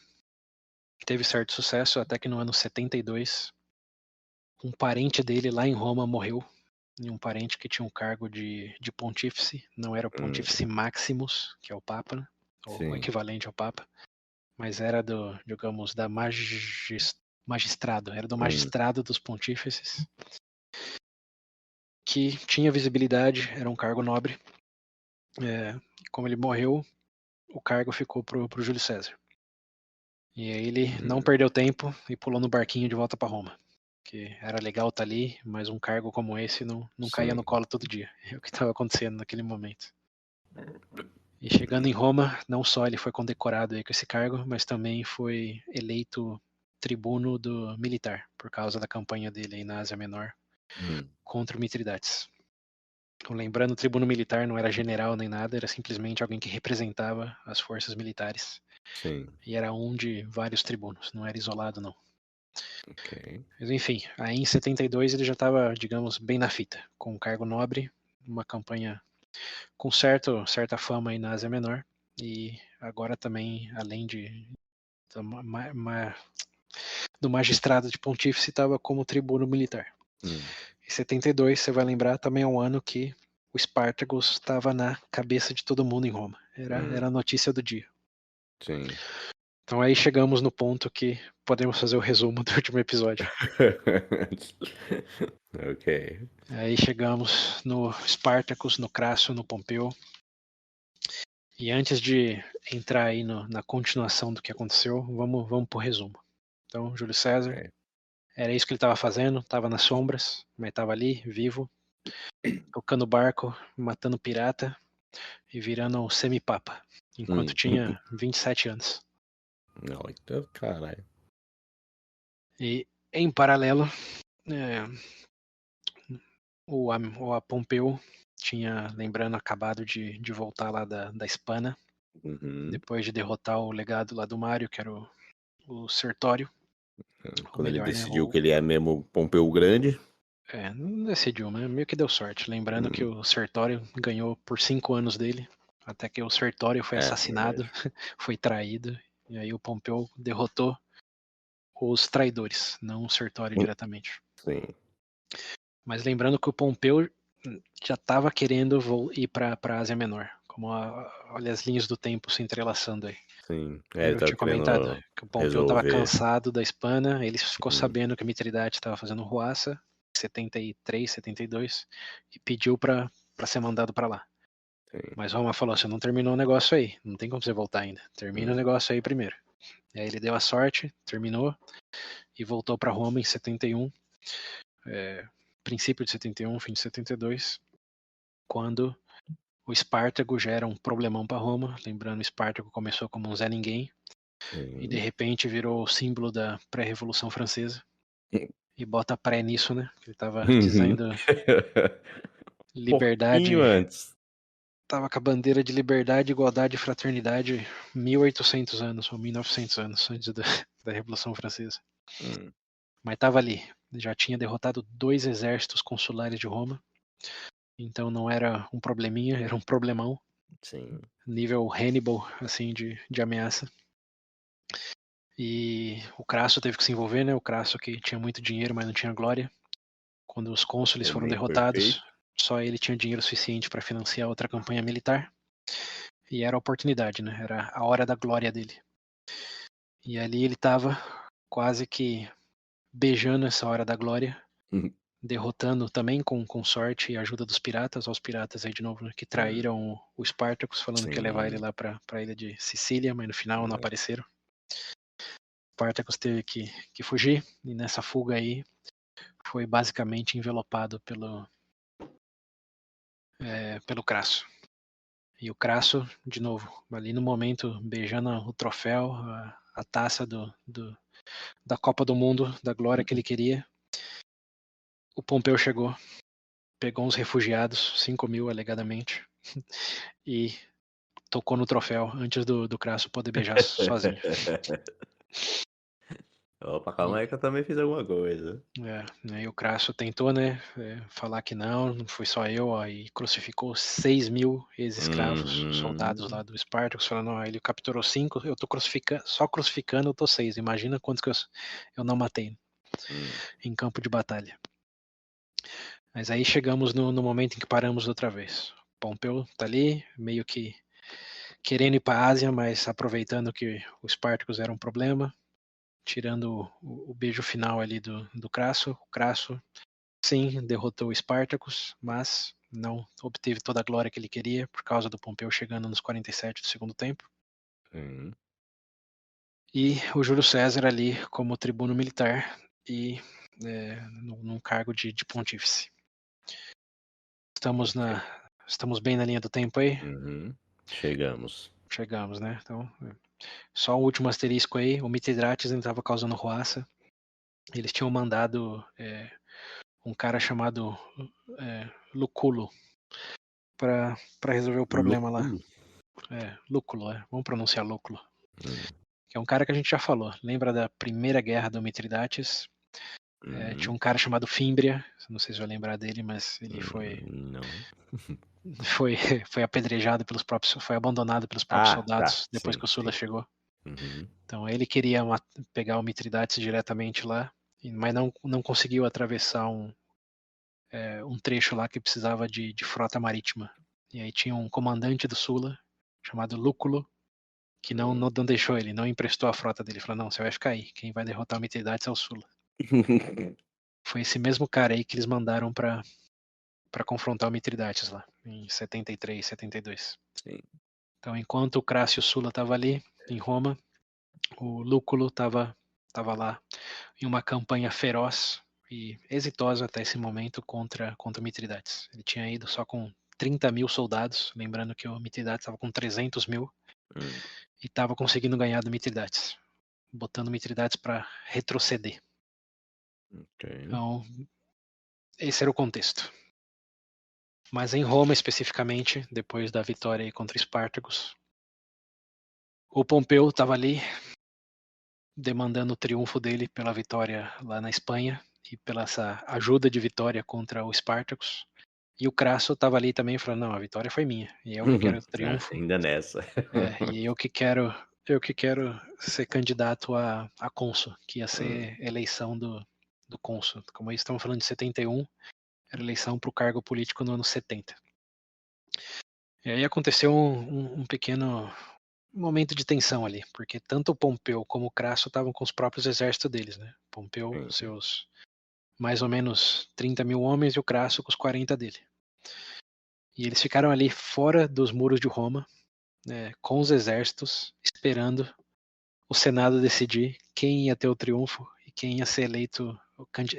teve certo sucesso até que no ano 72, um parente dele lá em Roma morreu, e um parente que tinha um cargo de pontífice, não era o Hum, Pontífice Maximus, que é o Papa, né, ou o sim. equivalente ao Papa, mas era do, digamos, da magistrado, era do Hum, magistrado dos pontífices, que tinha visibilidade, era um cargo nobre. Como ele morreu, o cargo ficou pro Júlio César. E aí ele não hum, perdeu tempo e pulou no barquinho de volta para Roma. Que era legal estar ali, mas um cargo como esse não caía no sim. colo todo dia. É o que estava acontecendo naquele momento. E chegando em Roma, não só ele foi condecorado aí com esse cargo, mas também foi eleito tribuno do militar, por causa da campanha dele aí na Ásia Menor Hum, contra o Mitridates. Então, lembrando, o tribuno militar não era general nem nada, era simplesmente alguém que representava as forças militares. sim. E era um de vários tribunos, não era isolado não. Ok. Mas enfim, aí em 72 ele já estava, digamos, bem na fita, com um cargo nobre, uma campanha com certa fama aí na Ásia Menor, e agora também, além do magistrado de pontífice, estava como tribuno militar. Hum, Em 72, você vai lembrar, também é um ano que o Spartacus estava na cabeça de todo mundo em Roma. Era a hum, notícia do dia. sim. Então aí chegamos no ponto que podemos fazer o resumo do último episódio. Ok. Aí chegamos no Spartacus, no Crasso, no Pompeu. E antes de entrar aí na continuação do que aconteceu, vamos pro resumo. Então, Júlio César, Ok. era isso que ele estava fazendo, estava nas sombras, mas estava ali, vivo, tocando barco, matando pirata e virando um semi-papa, enquanto Hum. tinha 27 anos. Não, então, caralho. E, em paralelo, é, o Pompeu tinha, lembrando, acabado de voltar lá da Espanha, Uhum. depois de derrotar o legado lá do Mário, que era o Sertório, ou Quando ele melhor, né, decidiu que ele é mesmo Pompeu Grande. não decidiu, né, meio que deu sorte, lembrando que Hum, o Sertório ganhou por 5 anos dele, até que o Sertório foi é, assassinado, verdade. foi traído, e aí o Pompeu derrotou os traidores, não o Sertório diretamente. Sim, Mas lembrando que o Pompeu já estava querendo ir para a Ásia Menor, como olha as linhas do tempo se entrelaçando aí. sim. É, ele Eu tava tinha comentado querendo que o Pompeu estava resolver. cansado da Espanha, ele ficou Hum, sabendo que o Mitridate estava fazendo ruaça, em 73, 72, e pediu para ser mandado para lá. sim. Mas Roma falou: você não terminou o negócio aí, não tem como você voltar ainda, termina o Hum, negócio aí primeiro. E aí ele deu a sorte, terminou e voltou para Roma em 71, princípio de 71, fim de 72, quando o Espartaco já era um problemão para Roma. Lembrando, o Espartaco começou como um Zé Ninguém e de sim. repente virou o símbolo da pré-revolução francesa. E bota pré nisso, né? Ele estava Uhum. dizendo Pouquinho liberdade, antes. tava com a bandeira de liberdade, igualdade e fraternidade 1800 anos ou 1900 anos antes da Revolução Francesa. Hum, Mas estava ali, já tinha derrotado 2 exércitos consulares de Roma, então não era um probleminha, era um problemão, sim. nível Hannibal, assim, de ameaça. E o Crasso teve que se envolver, né? O Crasso que tinha muito dinheiro, mas não tinha glória. Quando os cônsules foram Momento derrotados, perfeito. só ele tinha dinheiro suficiente para financiar outra campanha militar. E era a oportunidade, né? Era a hora da glória dele. E ali ele estava quase que beijando essa hora da glória, Uhum. derrotando também com sorte e ajuda dos piratas, aos piratas aí de novo, né, que Hum, traíram o Spartacus, falando que ia levar ele sim. lá para a ilha de Sicília, mas no final não Né, apareceram. Spartacus teve que fugir, e nessa fuga aí foi basicamente envelopado pelo Crasso. E o Crasso, de novo, ali no momento, beijando o troféu, a taça da Copa do Mundo, da glória que ele queria, o Pompeu chegou, pegou uns refugiados, 5.000 alegadamente, e tocou no troféu antes do Crasso poder beijar sozinho. Opa, E, calma aí que eu também fiz alguma coisa. aí o Crasso tentou, né, falar que não fui só eu, aí crucificou 6.000 ex-escravos, soldados lá Uhum. do Espartacus, falando, não, ele capturou 5, eu tô crucificando, só crucificando eu tô 6, imagina quantos que eu não matei Hum. em campo de batalha. Mas aí chegamos no momento em que paramos outra vez. Pompeu tá ali, meio que querendo ir para a Ásia, mas aproveitando que o Spartacus era um problema, tirando o beijo final ali do Crasso. O Crasso, sim, derrotou o Spartacus, mas não obteve toda a glória que ele queria por causa do Pompeu chegando nos 47 do segundo tempo. Sim. E o Júlio César ali como tribuno militar e num cargo de pontífice. Ok. Estamos bem na linha do tempo aí? Uhum. Chegamos. Chegamos, né? Então, só o último asterisco aí, o Mithridates ainda estava causando ruaça. Eles tinham mandado um cara chamado Lúculo para resolver o problema lá. Lúculo? Lúculo, vamos pronunciar Lúculo. Hum. Que é um cara que a gente já falou. Lembra da primeira guerra do Mithridates? Tinha Uhum. um cara chamado Fímbria, não sei se vai lembrar dele, mas ele Não. foi, foi apedrejado pelos próprios, foi abandonado pelos próprios Ah, tá. soldados depois Sim, que o Sulla sim. chegou. Uhum. Então ele queria pegar o Mithridates diretamente lá, mas não conseguiu atravessar um trecho lá que precisava de frota marítima. E aí tinha um comandante do Sulla, chamado Lúculo, que não deixou ele, não emprestou a frota dele. Falou, não, você vai ficar aí, quem vai derrotar o Mithridates é o Sulla. Foi esse mesmo cara aí que eles mandaram para confrontar o Mithridates lá, em 73, 72. Sim. Então, enquanto o Crasso Sulla estava ali, em Roma, o Lúculo estava lá em uma campanha feroz e exitosa até esse momento contra o Mithridates. Ele tinha ido só com 30.000 soldados, lembrando que o Mithridates estava com 300.000 Hum. e estava conseguindo ganhar do Mithridates, botando o Mithridates para retroceder. Ok. Então, esse era o contexto. Mas em Roma, especificamente, depois da vitória contra Espartacus, o Pompeu estava ali demandando o triunfo dele pela vitória lá na Espanha e pela essa ajuda de vitória contra o Spartacus. E o Crasso estava ali também falando, não, a vitória foi minha, e eu que quero o triunfo, Ainda nessa. e eu que quero ser candidato a cônsul, que ia ser eleição do cônsul. Como aí estamos falando de 71, era eleição para o cargo político no ano 70. E aí aconteceu um pequeno momento de tensão ali, porque tanto o Pompeu como o Crasso estavam com os próprios exércitos deles, né? Pompeu, Sim. seus mais ou menos 30.000 homens, e o Crasso com os 40 dele. E eles ficaram ali fora dos muros de Roma, né, com os exércitos, esperando o Senado decidir quem ia ter o triunfo e quem ia ser eleito,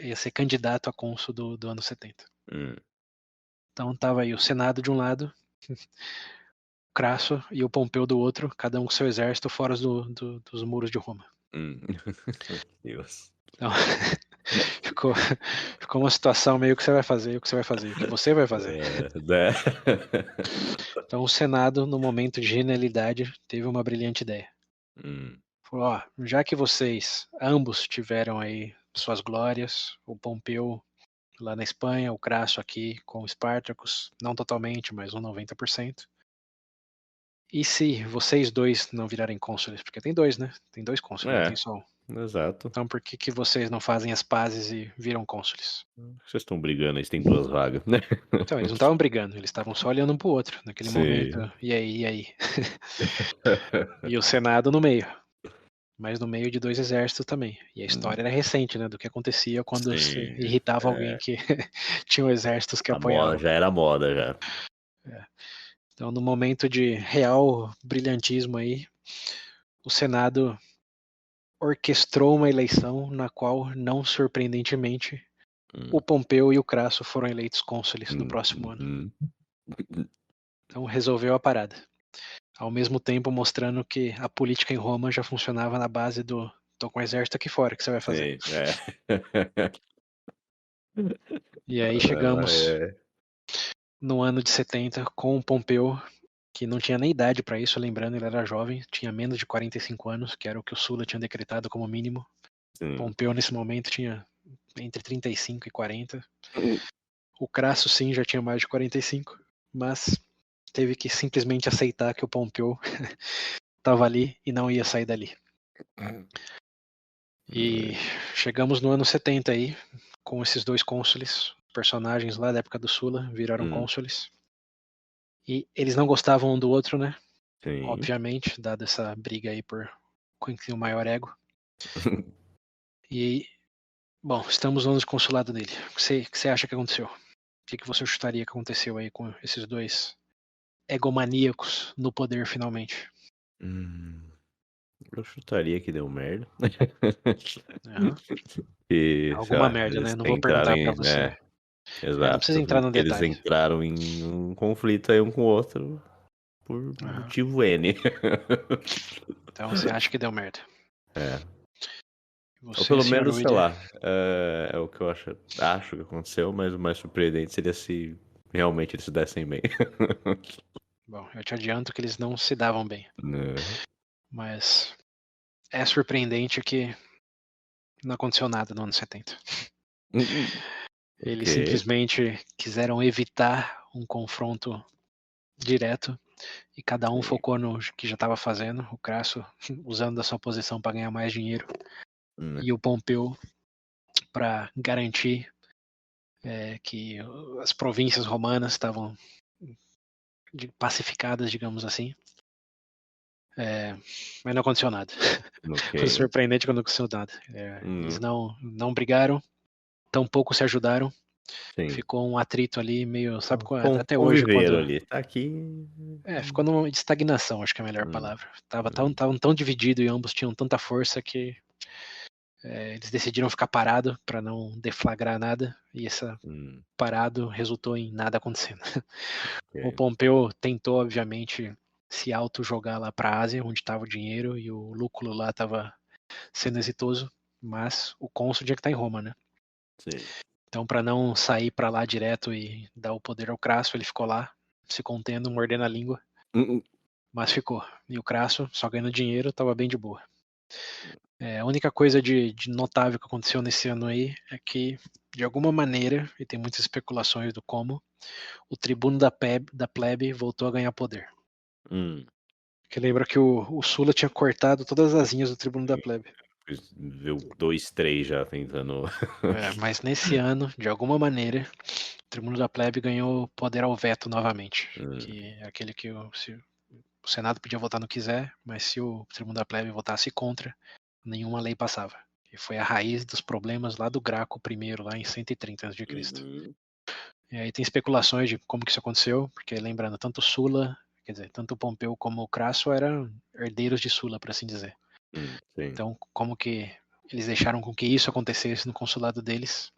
ia ser candidato a cônsul do ano 70. Hum. Então tava aí o Senado de um lado, o Crasso e o Pompeu do outro, cada um com seu exército fora dos muros de Roma. Meu Deus. Então, ficou, ficou uma situação meio que você vai fazer, o que você vai fazer, o que você vai fazer. Né? Então o Senado, no momento de genialidade, teve uma brilhante ideia. Hum. Falou, ó, já que vocês ambos tiveram aí suas glórias, o Pompeu lá na Espanha, o Crasso aqui com o Spartacus, não totalmente, mas um 90%. E se vocês dois não virarem cônsules? Porque tem dois, né? Tem dois cônsules, não tem É, só um. exato. Então por que vocês não fazem as pazes e viram cônsules? Vocês estão brigando aí, se tem duas vagas, né? Então, eles não estavam brigando, eles estavam só olhando um pro outro naquele momento. Sim. E aí, e aí? E o Senado no meio. Mas no meio de dois exércitos também. E a história era recente, né? Do que acontecia quando se Sim. irritava alguém que tinham exércitos que A moda apoiavam. já era moda já. É. Então, no momento de real brilhantismo aí, o Senado orquestrou uma eleição na qual, não surpreendentemente, o Hum. Pompeu e o Crasso foram eleitos cônsules no próximo ano. Uhum. Então resolveu a parada. Ao mesmo tempo mostrando que a política em Roma já funcionava na base do tô com o exército aqui fora, o que você vai fazer? Sim, é. E aí Ah, chegamos é. no ano de 70 com o Pompeu, que não tinha nem idade para isso, lembrando, ele era jovem, tinha menos de 45 anos, que era o que o Sulla tinha decretado como mínimo. Sim. Pompeu nesse momento tinha entre 35 e 40. Hum, O Crasso sim já tinha mais de 45, mas teve que simplesmente aceitar que o Pompeu estava ali e não ia sair dali. E chegamos no ano 70 aí, com esses dois cônsules, personagens lá da época do Sula, viraram hum, cônsules. E eles não gostavam um do outro, né? sim. Obviamente, dada essa briga aí por quem tem o maior ego. E, bom, estamos no ano de consulado dele. O que você acha que aconteceu? O que você chutaria que aconteceu aí com esses dois egomaníacos no poder finalmente? Hum, eu chutaria que deu merda. Aham. E, sei Alguma lá, merda, eles né? Não vou entraram perguntar pra em. você. Não precisa Exato. entrar no Eles detalhe. entraram em um conflito aí um com o outro por Aham. motivo N. Então você acha que deu merda. É. Ou Você, pelo senhor menos, sei William? lá, é o que eu acho que aconteceu, mas o mais surpreendente seria se realmente eles se dessem bem. Bom, eu te adianto que eles não se davam bem. Né? Mas é surpreendente que não aconteceu nada no ano 70. Ok. Eles simplesmente quiseram evitar um confronto direto e cada um Sim. focou no que já estava fazendo. O Crasso usando da sua posição para ganhar mais dinheiro Né? e o Pompeu para garantir que as províncias romanas estavam pacificadas, digamos assim. Mas não aconteceu nada. Foi Ok. surpreendente quando não aconteceu nada. Eles Hum, não brigaram, tampouco se ajudaram. sim. Ficou um atrito ali, meio, sabe, até hoje Conviveram quando. ali. Tá aqui. Ficou numa estagnação, acho que é a melhor Hum, palavra. Tava hum, tão dividido e ambos tinham tanta força que eles decidiram ficar parado para não deflagrar nada, e essa hum, parado resultou em nada acontecendo. O ok. Pompeu tentou, obviamente, se auto-jogar lá para a Ásia, onde estava o dinheiro, e o Lúculo lá estava sendo exitoso, mas o cônsul tinha que estar em Roma, né? Sim. Então, para não sair para lá direto e dar o poder ao Crasso, ele ficou lá, se contendo, mordendo a língua, Hum, mas ficou. E o Crasso, só ganhando dinheiro, estava bem de boa. A única coisa de notável que aconteceu nesse ano aí é que, de alguma maneira, e tem muitas especulações do como, o tribuno da plebe voltou a ganhar poder. hum. Que lembra que o Sula tinha cortado todas as asinhas do tribuno da plebe. Viu 2, 3 já tentando. Mas nesse ano, de alguma maneira, o tribuno da plebe ganhou poder ao veto novamente. Hum, Que é aquele que o Senado podia votar no que quiser, mas se o tribuno da plebe votasse contra, nenhuma lei passava. E foi a raiz dos problemas lá do Graco I, lá em 130 a.C. uhum, E aí tem especulações de como que isso aconteceu, porque lembrando, tanto Sula, quer dizer, tanto o Pompeu como o Crasso eram herdeiros de Sula, por assim dizer. sim. Então, como que eles deixaram com que isso acontecesse no consulado deles,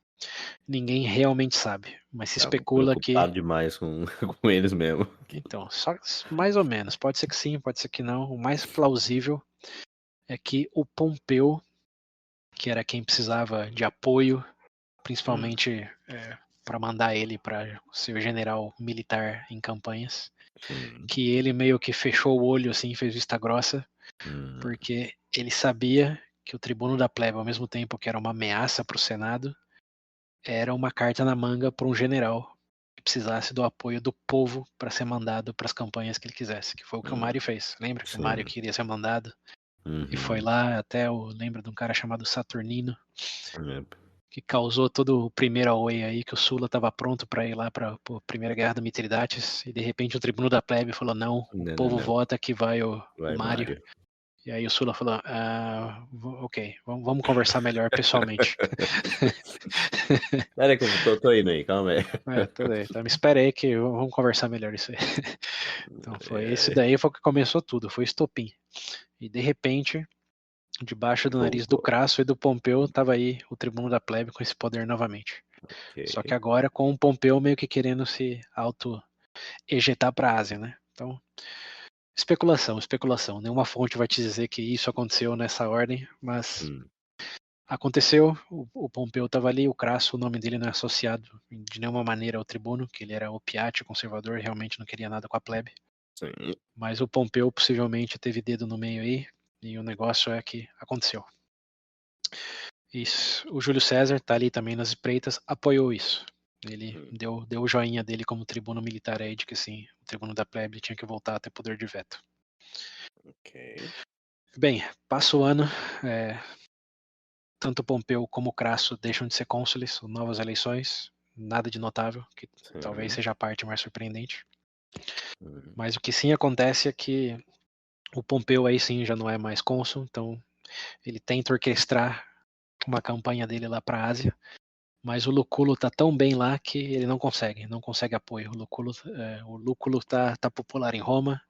ninguém realmente sabe. Mas se Tava especula que, preocupado demais com, com eles mesmo. então, só mais ou menos, pode ser que sim, pode ser que não. O mais plausível é que o Pompeu, que era quem precisava de apoio, Hum, principalmente para mandar ele para ser general militar em campanhas, sim. que ele meio que fechou o olho assim, fez vista grossa, Hum, porque ele sabia que o tribuno da plebe, ao mesmo tempo que era uma ameaça para o Senado, era uma carta na manga para um general que precisasse do apoio do povo para ser mandado para as campanhas que ele quisesse, que foi o que o hum, Mário fez. Lembra que o Mário sim. queria ser mandado e foi Uhum. lá até lembra de um cara chamado Saturnino É, que causou todo o primeiro away aí, que o Sula estava pronto para ir lá para a Primeira Guerra do Mitridates, e de repente o tribuno da plebe falou, não, o não, não, povo não. vota que vai o Vai, Mário. Mário. E aí o Sula falou, ok, vamos conversar melhor pessoalmente. Pera aí que eu tô indo aí, calma aí. Tudo bem, então me espera aí que vamos conversar melhor isso aí. Então foi esse É, daí foi o que começou tudo, foi estopim. E de repente, debaixo do nariz do voltou. Crasso e do Pompeu, tava aí o tribuno da plebe com esse poder novamente. Só que Ok. agora com o Pompeu meio que querendo se auto-ejetar para a Ásia, né? Então, especulação, especulação. Nenhuma fonte vai te dizer que isso aconteceu nessa ordem, mas Hum, aconteceu. O Pompeu estava ali, o Crasso, o nome dele não é associado de nenhuma maneira ao tribuno, que ele era opiate, conservador, realmente não queria nada com a plebe. sim. Mas o Pompeu possivelmente teve dedo no meio aí, e o negócio é que aconteceu. Isso. O Júlio César tá ali também nas espreitas, apoiou isso. Ele Hum, deu o joinha dele como tribuno militar aí de que sim, o tribuno da plebe tinha que voltar a ter poder de veto. ok. Bem, passa o ano, é, tanto Pompeu como Crasso deixam de ser cônsules, são novas eleições, nada de notável, que talvez Sim. seja a parte mais surpreendente. Hum, Mas o que sim acontece é que o Pompeu aí sim já não é mais cônsul, então ele tenta orquestrar uma campanha dele lá para a Ásia, mas o Lúculo tá tão bem lá que ele não consegue apoio. O Lúculo tá popular em Roma,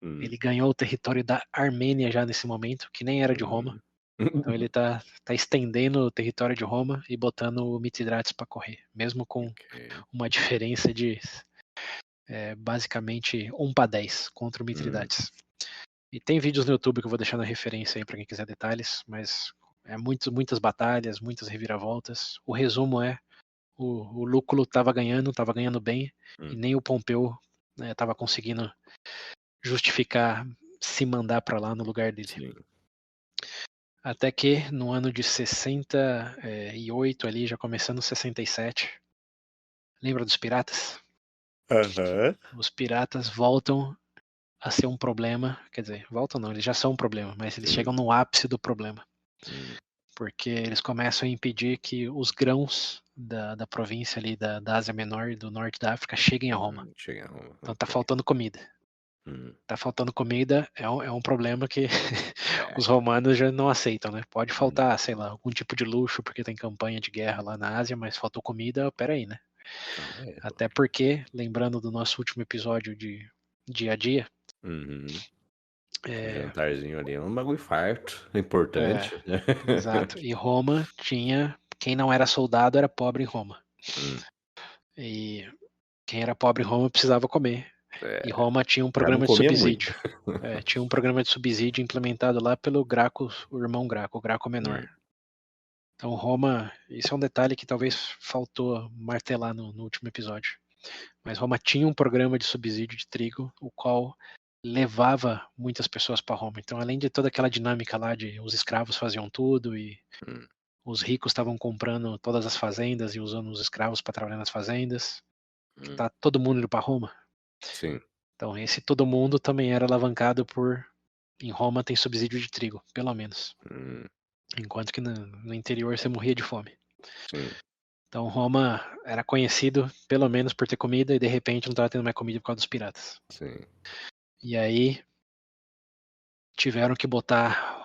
hum, ele ganhou o território da Armênia já nesse momento, que nem era de Roma. hum. Então ele tá estendendo o território de Roma e botando o Mithridates para correr, mesmo com Ok. uma diferença de basicamente 1 para 10 contra o Hum, Mithridates. E tem vídeos no YouTube que eu vou deixar na referência aí para quem quiser detalhes, mas muitas batalhas, muitas reviravoltas. O resumo é o Lúculo estava ganhando bem, e hum, nem o Pompeu estava conseguindo justificar se mandar para lá no lugar dele. sim. Até que no ano de 68 ali, já começando 67, lembra dos piratas? Aham. Os piratas voltam a ser um problema, quer dizer, voltam não, eles já são um problema, mas eles Sim. chegam no ápice do problema, Hum, porque eles começam a impedir que os grãos da província ali da Ásia Menor e do norte da África cheguem a Roma. chega a Roma. Então tá Ok. faltando comida. Hum, Tá faltando comida é um problema que é. os romanos já não aceitam, né? Pode Hum, faltar, sei lá, algum tipo de luxo porque tem campanha de guerra lá na Ásia, mas faltou comida, peraí, né? calma aí, pô. Até porque, lembrando do nosso último episódio de dia a dia, Uhum. Um é, jantarzinho ali é um bagulho farto, é, importante. exato, e Roma tinha, quem não era soldado era pobre em Roma. Hum, E quem era pobre em Roma precisava comer. E é. Roma tinha um Já não programa de comia muito. subsídio. Tinha um programa de subsídio implementado lá pelo Graco, o irmão Graco, o Graco menor. Hum, Então Roma, isso é um detalhe que talvez faltou martelar no último episódio. Mas Roma tinha um programa de subsídio de trigo, o qual levava muitas pessoas para Roma. Então, além de toda aquela dinâmica lá de os escravos faziam tudo e hum, os ricos estavam comprando todas as fazendas e usando os escravos para trabalhar nas fazendas, que hum. tá todo mundo indo para Roma. Sim. Então, esse todo mundo também era alavancado por. Em Roma tem subsídio de trigo, pelo menos. Hum, Enquanto que no interior você morria de fome. sim, Então Roma era conhecido pelo menos por ter comida e de repente não estava tendo mais comida por causa dos piratas. sim. E aí tiveram que botar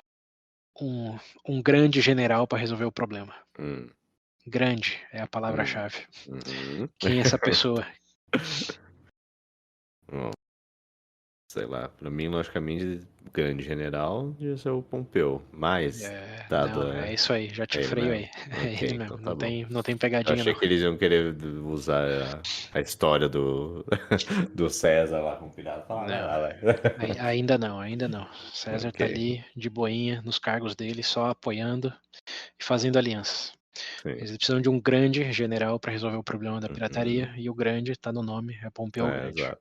um grande general para resolver o problema. Hum, Grande é a hum, palavra-chave. uhum. Quem é essa pessoa? Bom, sei lá, pra mim, logicamente, o grande general devia ser o Pompeu, mas, dado Não, é isso aí, já te é ele freio mesmo. aí. É Ok, ele então mesmo, tá bom. não tem Eu pegadinha achei não. que eles iam querer usar a história do, do César lá com o pirata. Falar, vai Não, lá, vai. ainda não, ainda não. César Ok, tá ali de boinha nos cargos dele, só apoiando e fazendo alianças. sim. Eles precisam de um grande general para resolver o problema da Uhum. pirataria, e o grande está no nome, é Pompeu o Grande. Exato.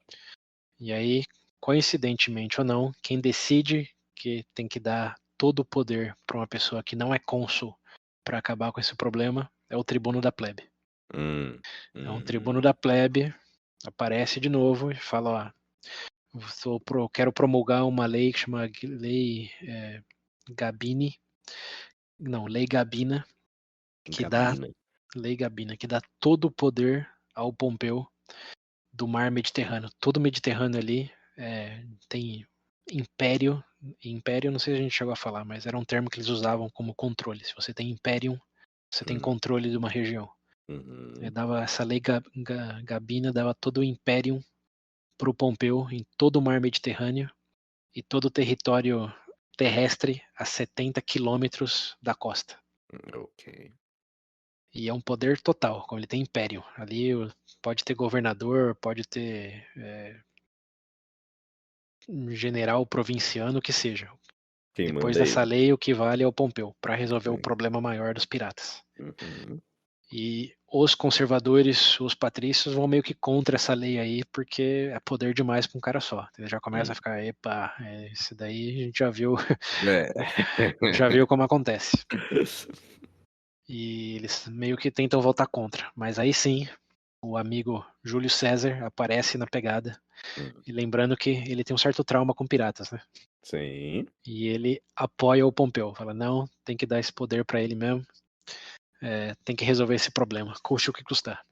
E aí, coincidentemente ou não, quem decide que tem que dar todo o poder para uma pessoa que não é cônsul para acabar com esse problema é o tribuno da plebe. Hum, Então, o tribuno uhum. da plebe aparece de novo e fala: ó, quero promulgar uma lei que chama Lei Gabini, não, Lei Gabina, que dá Gabina. Lei Gabina, que dá todo o poder ao Pompeu do mar Mediterrâneo. Todo o Mediterrâneo ali tem império. Império, não sei se a gente chegou a falar, mas era um termo que eles usavam como controle. Se você tem império, você tem Hum, controle de uma região. uhum. Dava essa lei Gabina, dava todo o império para o Pompeu em todo o mar Mediterrâneo e todo o território terrestre a 70 quilômetros da costa. Ok. E é um poder total, como ele tem império. Ali pode ter governador, pode ter um general provinciano, o que seja. Quem Depois manda é dessa ele. lei, o que vale é o Pompeu, para resolver o Sim. problema maior dos piratas. Uhum. E os conservadores, os patrícios, vão meio que contra essa lei aí, porque é poder demais para um cara só. Ele já começa a Hum. ficar, epa, isso daí a gente já viu, É. já viu como acontece. E eles meio que tentam voltar contra. Mas aí sim, o amigo Júlio César aparece na pegada. Hum. E lembrando que ele tem um certo trauma com piratas, né? Sim. E ele apoia o Pompeu. Fala, não, tem que dar esse poder pra ele mesmo. Tem que resolver esse problema, custe o que custar.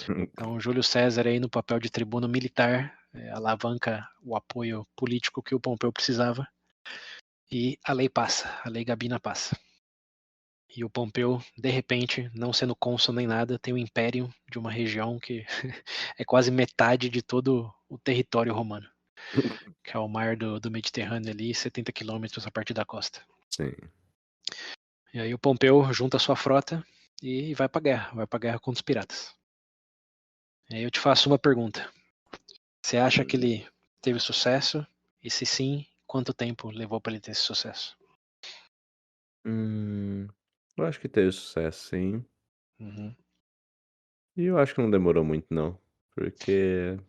Então, o Júlio César aí no papel de tribuno militar alavanca o apoio político que o Pompeu precisava e a lei passa, a lei Gabina passa. E o Pompeu, de repente, não sendo cônsul nem nada, tem um império de uma região que é quase metade de todo o território romano, que é o mar do Mediterrâneo ali, 70 quilômetros a partir da costa. Sim. E aí o Pompeu junta a sua frota e vai pra guerra contra os piratas. E aí eu te faço uma pergunta. Você acha que ele teve sucesso? E se sim, quanto tempo levou para ele ter esse sucesso? Eu acho que teve sucesso, sim. Uhum. E eu acho que não demorou muito, não. Porque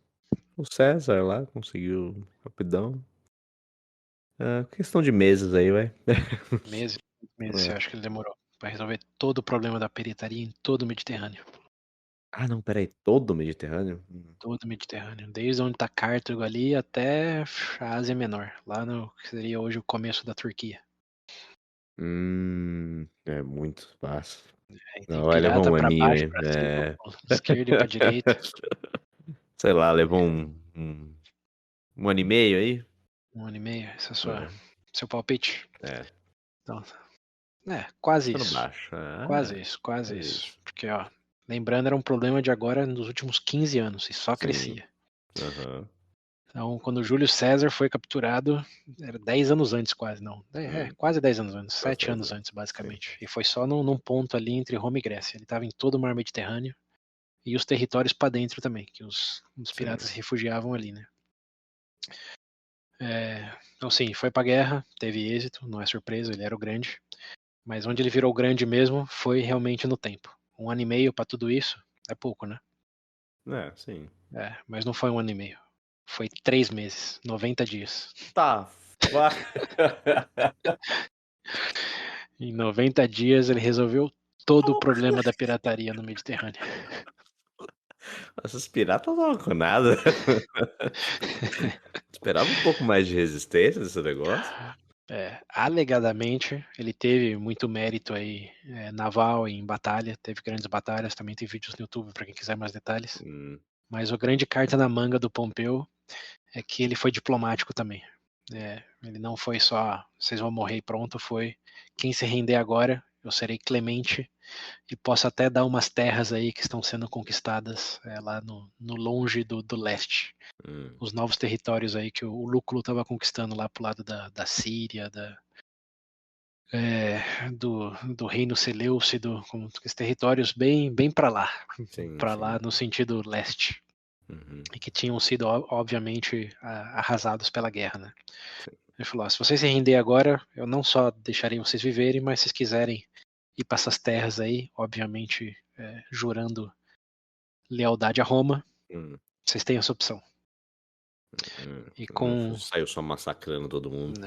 o César lá conseguiu rapidão. Questão de meses aí, vai. Meses, meses, você É. acha que ele demorou para resolver todo o problema da pirataria em todo o Mediterrâneo? Ah, não, peraí. Todo o Mediterrâneo? Todo o Mediterrâneo, desde onde está Cartago ali até a Ásia Menor, lá no que seria hoje o começo da Turquia. É muito fácil. Aí tem Não, vai levar pirata um para aninho baixo, aí. para cima, pra esquerda e para direita. Sei lá, levou um ano e meio aí? 1 ano e meio, esse é É, seu palpite? é. Então, quase Chutando isso. baixo. Quase É isso. isso. Porque, ó, lembrando, era um problema de agora nos últimos 15 anos e só Sim. crescia. Aham. Então, quando o Júlio César foi capturado, era 10 anos antes, quase, não. Hum, Quase 10 anos antes, quase 7 10 anos antes, anos. Sim. basicamente. E foi só num ponto ali entre Roma e Grécia. Ele estava em todo o mar Mediterrâneo e os territórios para dentro também, que os Sim. piratas se refugiavam ali, né? Então, sim, foi pra guerra, teve êxito, não é surpresa, ele era o grande. Mas onde ele virou grande mesmo foi realmente no tempo. 1 ano e meio para tudo isso é pouco, né? Sim. Mas não foi 1 ano e meio. Foi 3 meses, 90 dias. Tá. Em 90 dias ele resolveu todo o problema da pirataria no Mediterrâneo. Essas piratas não com nada. Esperava um pouco mais de resistência desse negócio. Alegadamente, ele teve muito mérito aí naval em batalha, teve grandes batalhas, também tem vídeos no YouTube para quem quiser mais detalhes. Hum, Mas a grande carta na manga do Pompeu é que ele foi diplomático também. Ele não foi só, vocês vão morrer e pronto, foi quem se render agora, eu serei clemente e posso até dar umas terras aí que estão sendo conquistadas lá no longe do leste. hum, Os novos territórios aí que o Lúculo estava conquistando lá pro lado da Síria, do reino Seleucido, os territórios bem para sim, sim. lá no sentido leste, Uhum, e que tinham sido obviamente arrasados pela guerra, né? sim. Ele falou: se vocês se render agora, eu não só deixarei vocês viverem, mas se vocês quiserem ir para essas terras aí, obviamente jurando lealdade a Roma, Hum, vocês têm essa opção. E não com saiu só massacrando todo mundo.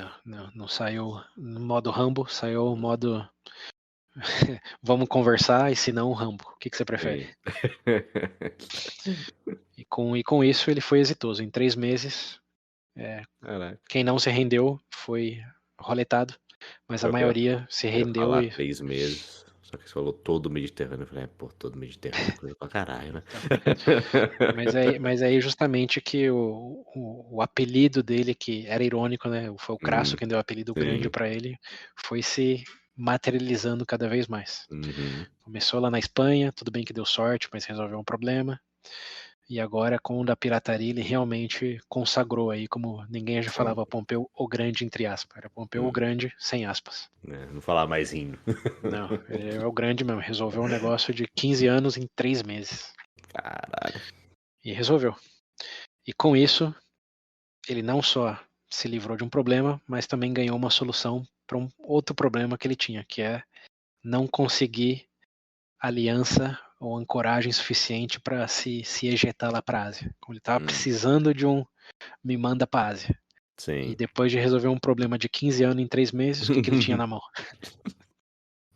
não saiu no modo Rambo, saiu no modo vamos conversar e se não Rambo. O que você prefere? Sim. E com isso ele foi exitoso. Em 3 meses, Caraca. quem não se rendeu foi roletado, mas a Pior que maioria se eu ia rendeu falar e 3 meses, só que você falou todo o Mediterrâneo. Eu falei: pô, todo o Mediterrâneo é coisa pra caralho, né? então, mas aí justamente que o apelido dele, que era irônico, né? Foi o Crasso Hum, quem deu o apelido grande sim. para ele, foi se materializando cada vez mais. Uhum. Começou lá na Espanha, tudo bem que deu sorte, mas resolveu um problema. E agora, com o da pirataria, ele realmente consagrou aí, como ninguém já Sim. falava Pompeu o Grande, entre aspas. Era Pompeu o Hum. Grande, sem aspas. Não falar mais rindo. Não, ele é o grande mesmo. Resolveu um negócio de 15 anos em 3 meses. Caralho. E resolveu. E com isso, ele não só se livrou de um problema, mas também ganhou uma solução para um outro problema que ele tinha, que é não conseguir aliança ou ancoragem suficiente para se ejetar lá para a Ásia. Como ele estava Hum, precisando de um me manda para a Ásia. E sim. depois de resolver um problema de 15 anos em 3 meses, o que ele tinha na mão?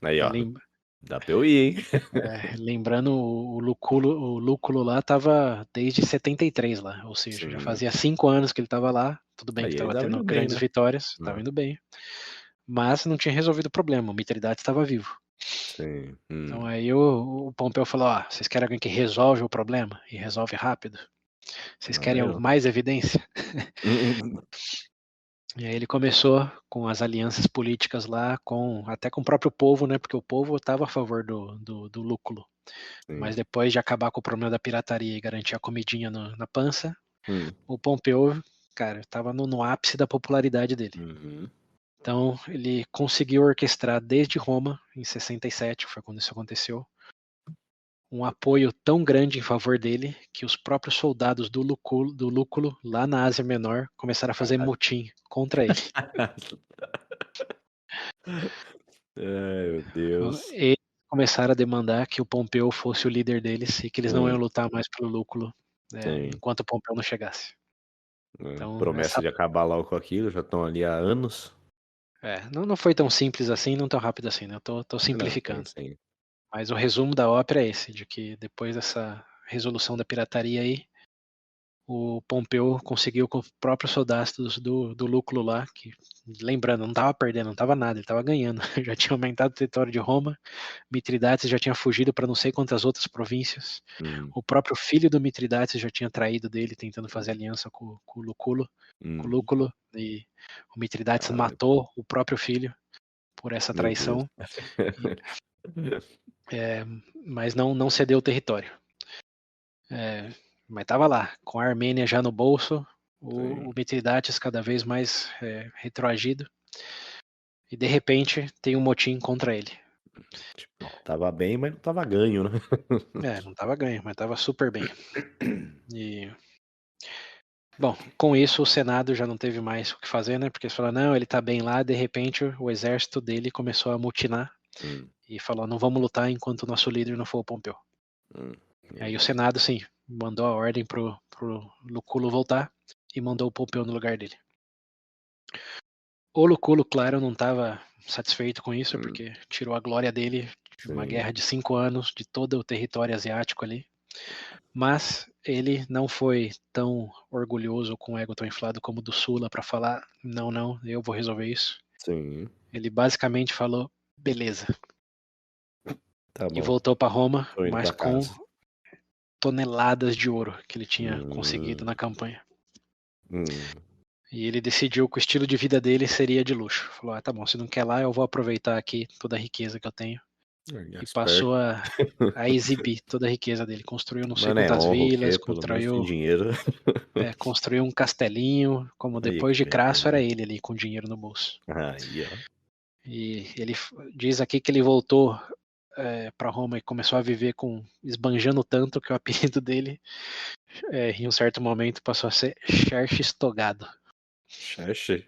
Aí, ó. Ele Dá pra eu ir, hein? Lembrando, o Lúculo lá tava desde 73 lá, ou seja, já Sim. fazia 5 anos que ele tava lá, tudo bem Aí que ele tava tava tendo indo bem, grandes né? vitórias, tava Hum, indo bem, mas não tinha resolvido o problema, o Mithridates estava vivo. sim. Então aí o Pompeu falou, vocês querem alguém que resolve o problema? E resolve rápido? Vocês Manda querem eu. mais evidência? E aí ele começou com as alianças políticas lá, até com o próprio povo, né? Porque o povo estava a favor do Lúculo. Mas Sim. depois de acabar com o problema da pirataria e garantir a comidinha na pança, Hum, o Pompeu, cara, estava no ápice da popularidade dele. uhum. Então ele conseguiu orquestrar desde Roma, em 67, foi quando isso aconteceu, um apoio tão grande em favor dele que os próprios soldados do Lúculo lá na Ásia Menor começaram a fazer motim contra ele. Ai, meu Então, Deus. eles começaram a demandar que o Pompeu fosse o líder deles e que eles não iam Hum, lutar mais pelo Lúculo, sim. enquanto o Pompeu não chegasse. Então, Promessa de acabar logo com aquilo, já estão ali há anos. não foi tão simples assim, não tão rápido assim, né? Eu tô Não, sim, simplificando. sim. Mas o resumo da ópera é esse, de que depois dessa resolução da pirataria aí, o Pompeu conseguiu com os próprios soldados do Lúculo lá, que, lembrando, não estava perdendo, não estava nada, ele estava ganhando. Já tinha aumentado o território de Roma, Mitridates já tinha fugido para não sei quantas outras províncias. Hum, O próprio filho do Mitridates já tinha traído dele, tentando fazer aliança com o Lúculo, hum. e o Mitridates Ai, matou o próprio filho por essa meu Deus. traição, e, mas não cedeu o território. Mas estava lá, com a Armênia já no bolso, o Sim. Mitridates cada vez mais retroagido, e de repente tem um motim contra ele. Tipo, tava bem, mas não tava ganho, né? Não estava ganho, mas estava super bem. E, bom, com isso o Senado já não teve mais o que fazer, né? Porque eles falaram, não, ele tá bem lá, de repente o exército dele começou a mutinar Hum, e falou, não vamos lutar enquanto o nosso líder não for o Pompeu. hum. E Aí o aí? Senado, sim, mandou a ordem pro Luculo voltar e mandou o Pompeu no lugar dele. O Luculo, claro, não estava satisfeito com isso, Hum, porque tirou a glória dele de uma sim. guerra de 5 anos, de todo o território asiático ali. Mas ele não foi tão orgulhoso, com o ego tão inflado como o do Sula, para falar: não, eu vou resolver isso. Sim. Ele basicamente falou: beleza. Tá E bom. voltou para Roma, Tô indo mas pra com casa. toneladas de ouro que ele tinha conseguido Hum, na campanha. hum. E ele decidiu que o estilo de vida dele seria de luxo. Falou: tá bom, se não quer lá, eu vou aproveitar aqui toda a riqueza que eu tenho. É E esperto. passou a exibir toda a riqueza dele. Construiu não sei Mano, é quantas honra o vilas, quê? Pelo menos tem construiu, dinheiro. construiu um castelinho, como Aí depois que de Crasso era beleza. ele ali com dinheiro no bolso. Aí, ó. E ele diz aqui que ele voltou para Roma e começou a viver esbanjando tanto que o apelido dele, em um certo momento, passou a ser Xerxes Togado. Xerxes?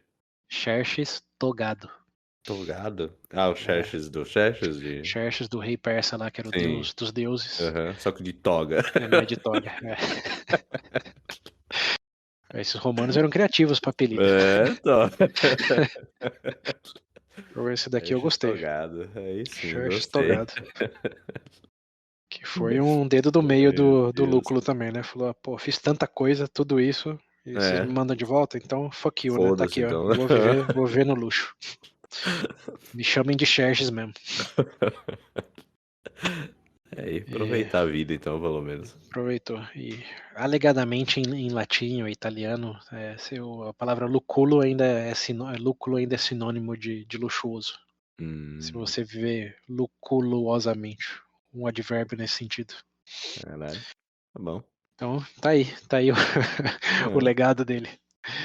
Xerxes Togado. Togado? Ah, o É, Xerxes do Xerxes de... Xerxes do rei persa lá, que era o Sim. deus dos deuses, Aham. Só que de toga. mas de toga. Esses romanos eram criativos para apelido. É, tô. Esse daqui eu Xerxes gostei. togado. Aí sim, Xerxes gostei. Togado. Que foi um dedo do meio Ai, meu do Deus. Lúculo também, né? Falou, pô, fiz tanta coisa, tudo isso, e vocês me É, mandam de volta, então fuck you, né? Tá foda-se aqui, ó. então. Vou viver no luxo. Me chamem de Xerxes mesmo. É, e E aproveitar a vida então, pelo menos. aproveitou. E alegadamente em latim ou italiano, a palavra luculo lúculo ainda é sinônimo de luxuoso. Se Hum, você viver luculosamente, um advérbio nesse sentido. caralho. Tá bom. Então, tá aí o É, legado dele.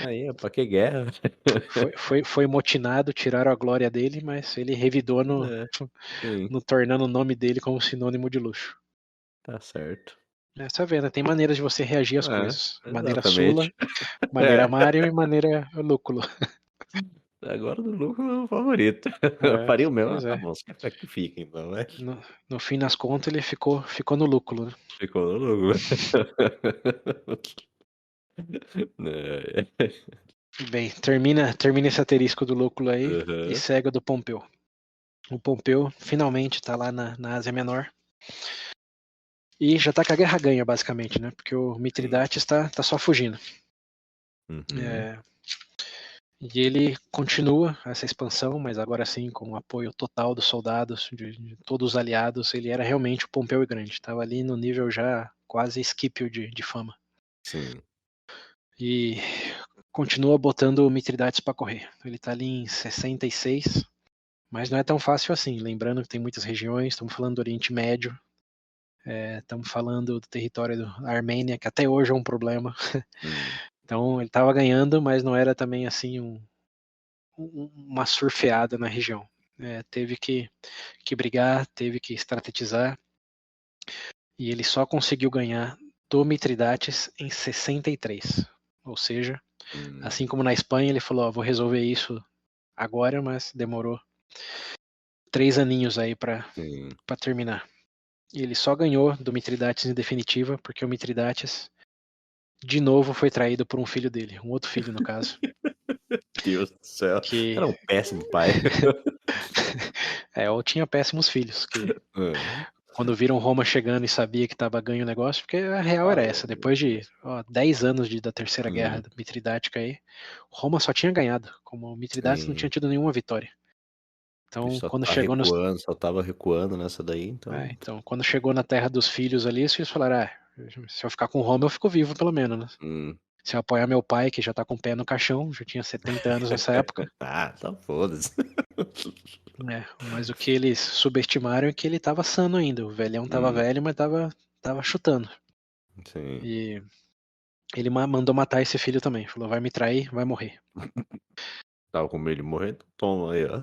aí, pra que guerra? Foi motinado, tiraram a glória dele, mas ele revidou É, sim, no tornando o nome dele como sinônimo de luxo. tá certo. Você vê, né? Tem maneiras de você reagir às É, coisas. Maneira Sula, exatamente. maneira É, Mário e maneira Lúculo. agora do lucro é o favorito. É, Faria o meu. Ah, pois tá é. bom, você que fica então, né? No fim das contas, ele ficou no Lúculo, né? Ficou no lucro. É. Bem, termina esse asterisco do Lúculo aí e Aham. segue o do Pompeu. O Pompeu finalmente tá lá na Ásia Menor. E já tá com a guerra ganha, basicamente, né? Porque o Sim. Mitridates tá só fugindo. Uhum. É, e ele continua essa expansão, mas agora sim com o apoio total dos soldados, de todos os aliados. Ele era realmente o Pompeu o Grande. Estava ali no nível já quase Scipio de fama. Sim. E continua botando o Mitridates para correr. Ele tá ali em 66, mas não é tão fácil assim. Lembrando que tem muitas regiões, estamos falando do Oriente Médio, estamos falando do território da Armênia, que até hoje é um problema. Hum. Então ele estava ganhando, mas não era também assim uma surfeada na região. Teve que brigar, teve que estrategizar, e ele só conseguiu ganhar do Mitridates em 63. Ou seja, Hum. assim como na Espanha, ele falou: vou resolver isso agora, mas demorou 3 aninhos aí para Sim. terminar. E ele só ganhou do Mitridates em definitiva, porque o Mitridates de novo foi traído por um filho dele, um outro filho no caso, Deus do céu. que Era um péssimo pai. ou tinha péssimos filhos, que Hã. quando viram Roma chegando e sabia que estava ganho o negócio, porque a real era Falou, essa, meu depois de Deus. 10 anos da Terceira Guerra Hum. Mitridática aí, Roma só tinha ganhado, como o Mitridates não tinha Sim. tido nenhuma vitória. Ele Então, só quando tá chegou nos recuando, só tava recuando nessa daí, então. então, quando chegou na terra dos filhos ali, os filhos falaram: se eu ficar com Roma, eu fico vivo pelo menos, né? Hum. Se eu apoiar meu pai, que já tá com o pé no caixão, já tinha 70 anos nessa época, Ah, então foda-se. né? Mas o que eles subestimaram é que ele tava sano ainda. O velhão tava Hum. velho, mas tava chutando. Sim. E ele mandou matar esse filho também. Falou: vai me trair, vai morrer. Tava com medo de morrer? Toma aí, ó.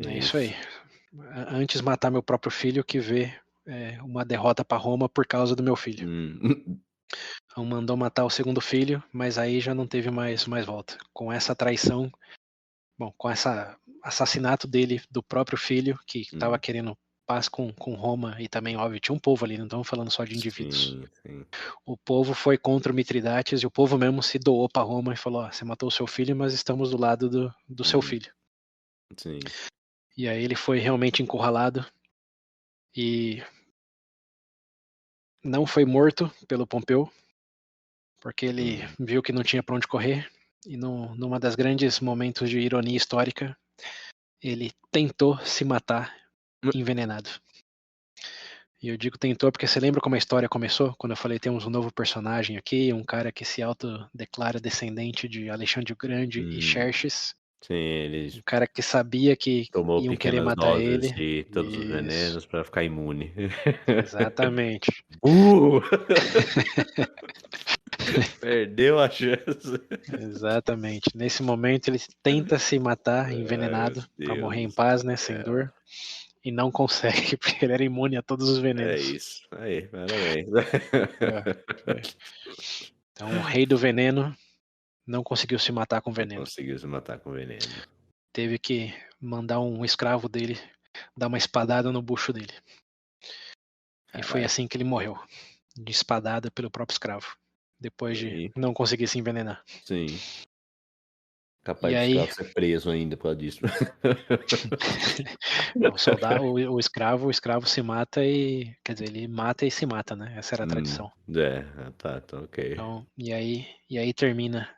É isso aí. Isso. Antes matar meu próprio filho que ver uma derrota para Roma por causa do meu filho. Hum. Então mandou matar o segundo filho, mas aí já não teve mais volta. Com essa traição, bom, com essa assassinato dele, do próprio filho, que estava Hum. querendo paz com Roma, e também, óbvio, tinha um povo ali, não estamos falando só de indivíduos. Sim, sim. O povo foi contra o Mitridates e o povo mesmo se doou para Roma e falou: você matou o seu filho, mas estamos do lado do seu Hum. filho. Sim. E aí ele foi realmente encurralado e não foi morto pelo Pompeu, porque ele Hum. viu que não tinha para onde correr. E numa das grandes momentos de ironia histórica, ele tentou se matar envenenado. E eu digo tentou porque você lembra como a história começou? Quando eu falei temos um novo personagem aqui, um cara que se autodeclara descendente de Alexandre o Grande e Hum. Xerxes, Sim, ele um cara que sabia que tomou iam querer pequenas matar doses ele. de todos os Isso, venenos pra ficar imune. exatamente. Uh! Perdeu a chance. Exatamente. Nesse momento ele tenta se matar Ai, meu envenenado para morrer em Deus do paz, né, sem céu. dor, e não consegue porque ele era imune a todos os É venenos. isso. Aí, parabéns. É, é. Então o rei do veneno não conseguiu se matar com Não veneno. conseguiu se matar com veneno. Teve que mandar um escravo dele dar uma espadada no bucho dele. E foi Caralho. assim que ele morreu, de espadada pelo próprio escravo, depois de Aí, não conseguir se envenenar. sim. E Capaz de aí, escravo ser preso ainda por causa disso. não, o escravo se mata e, quer dizer, ele mata e se mata, né? Essa era a tradição. É, tá, ok. Então, e aí termina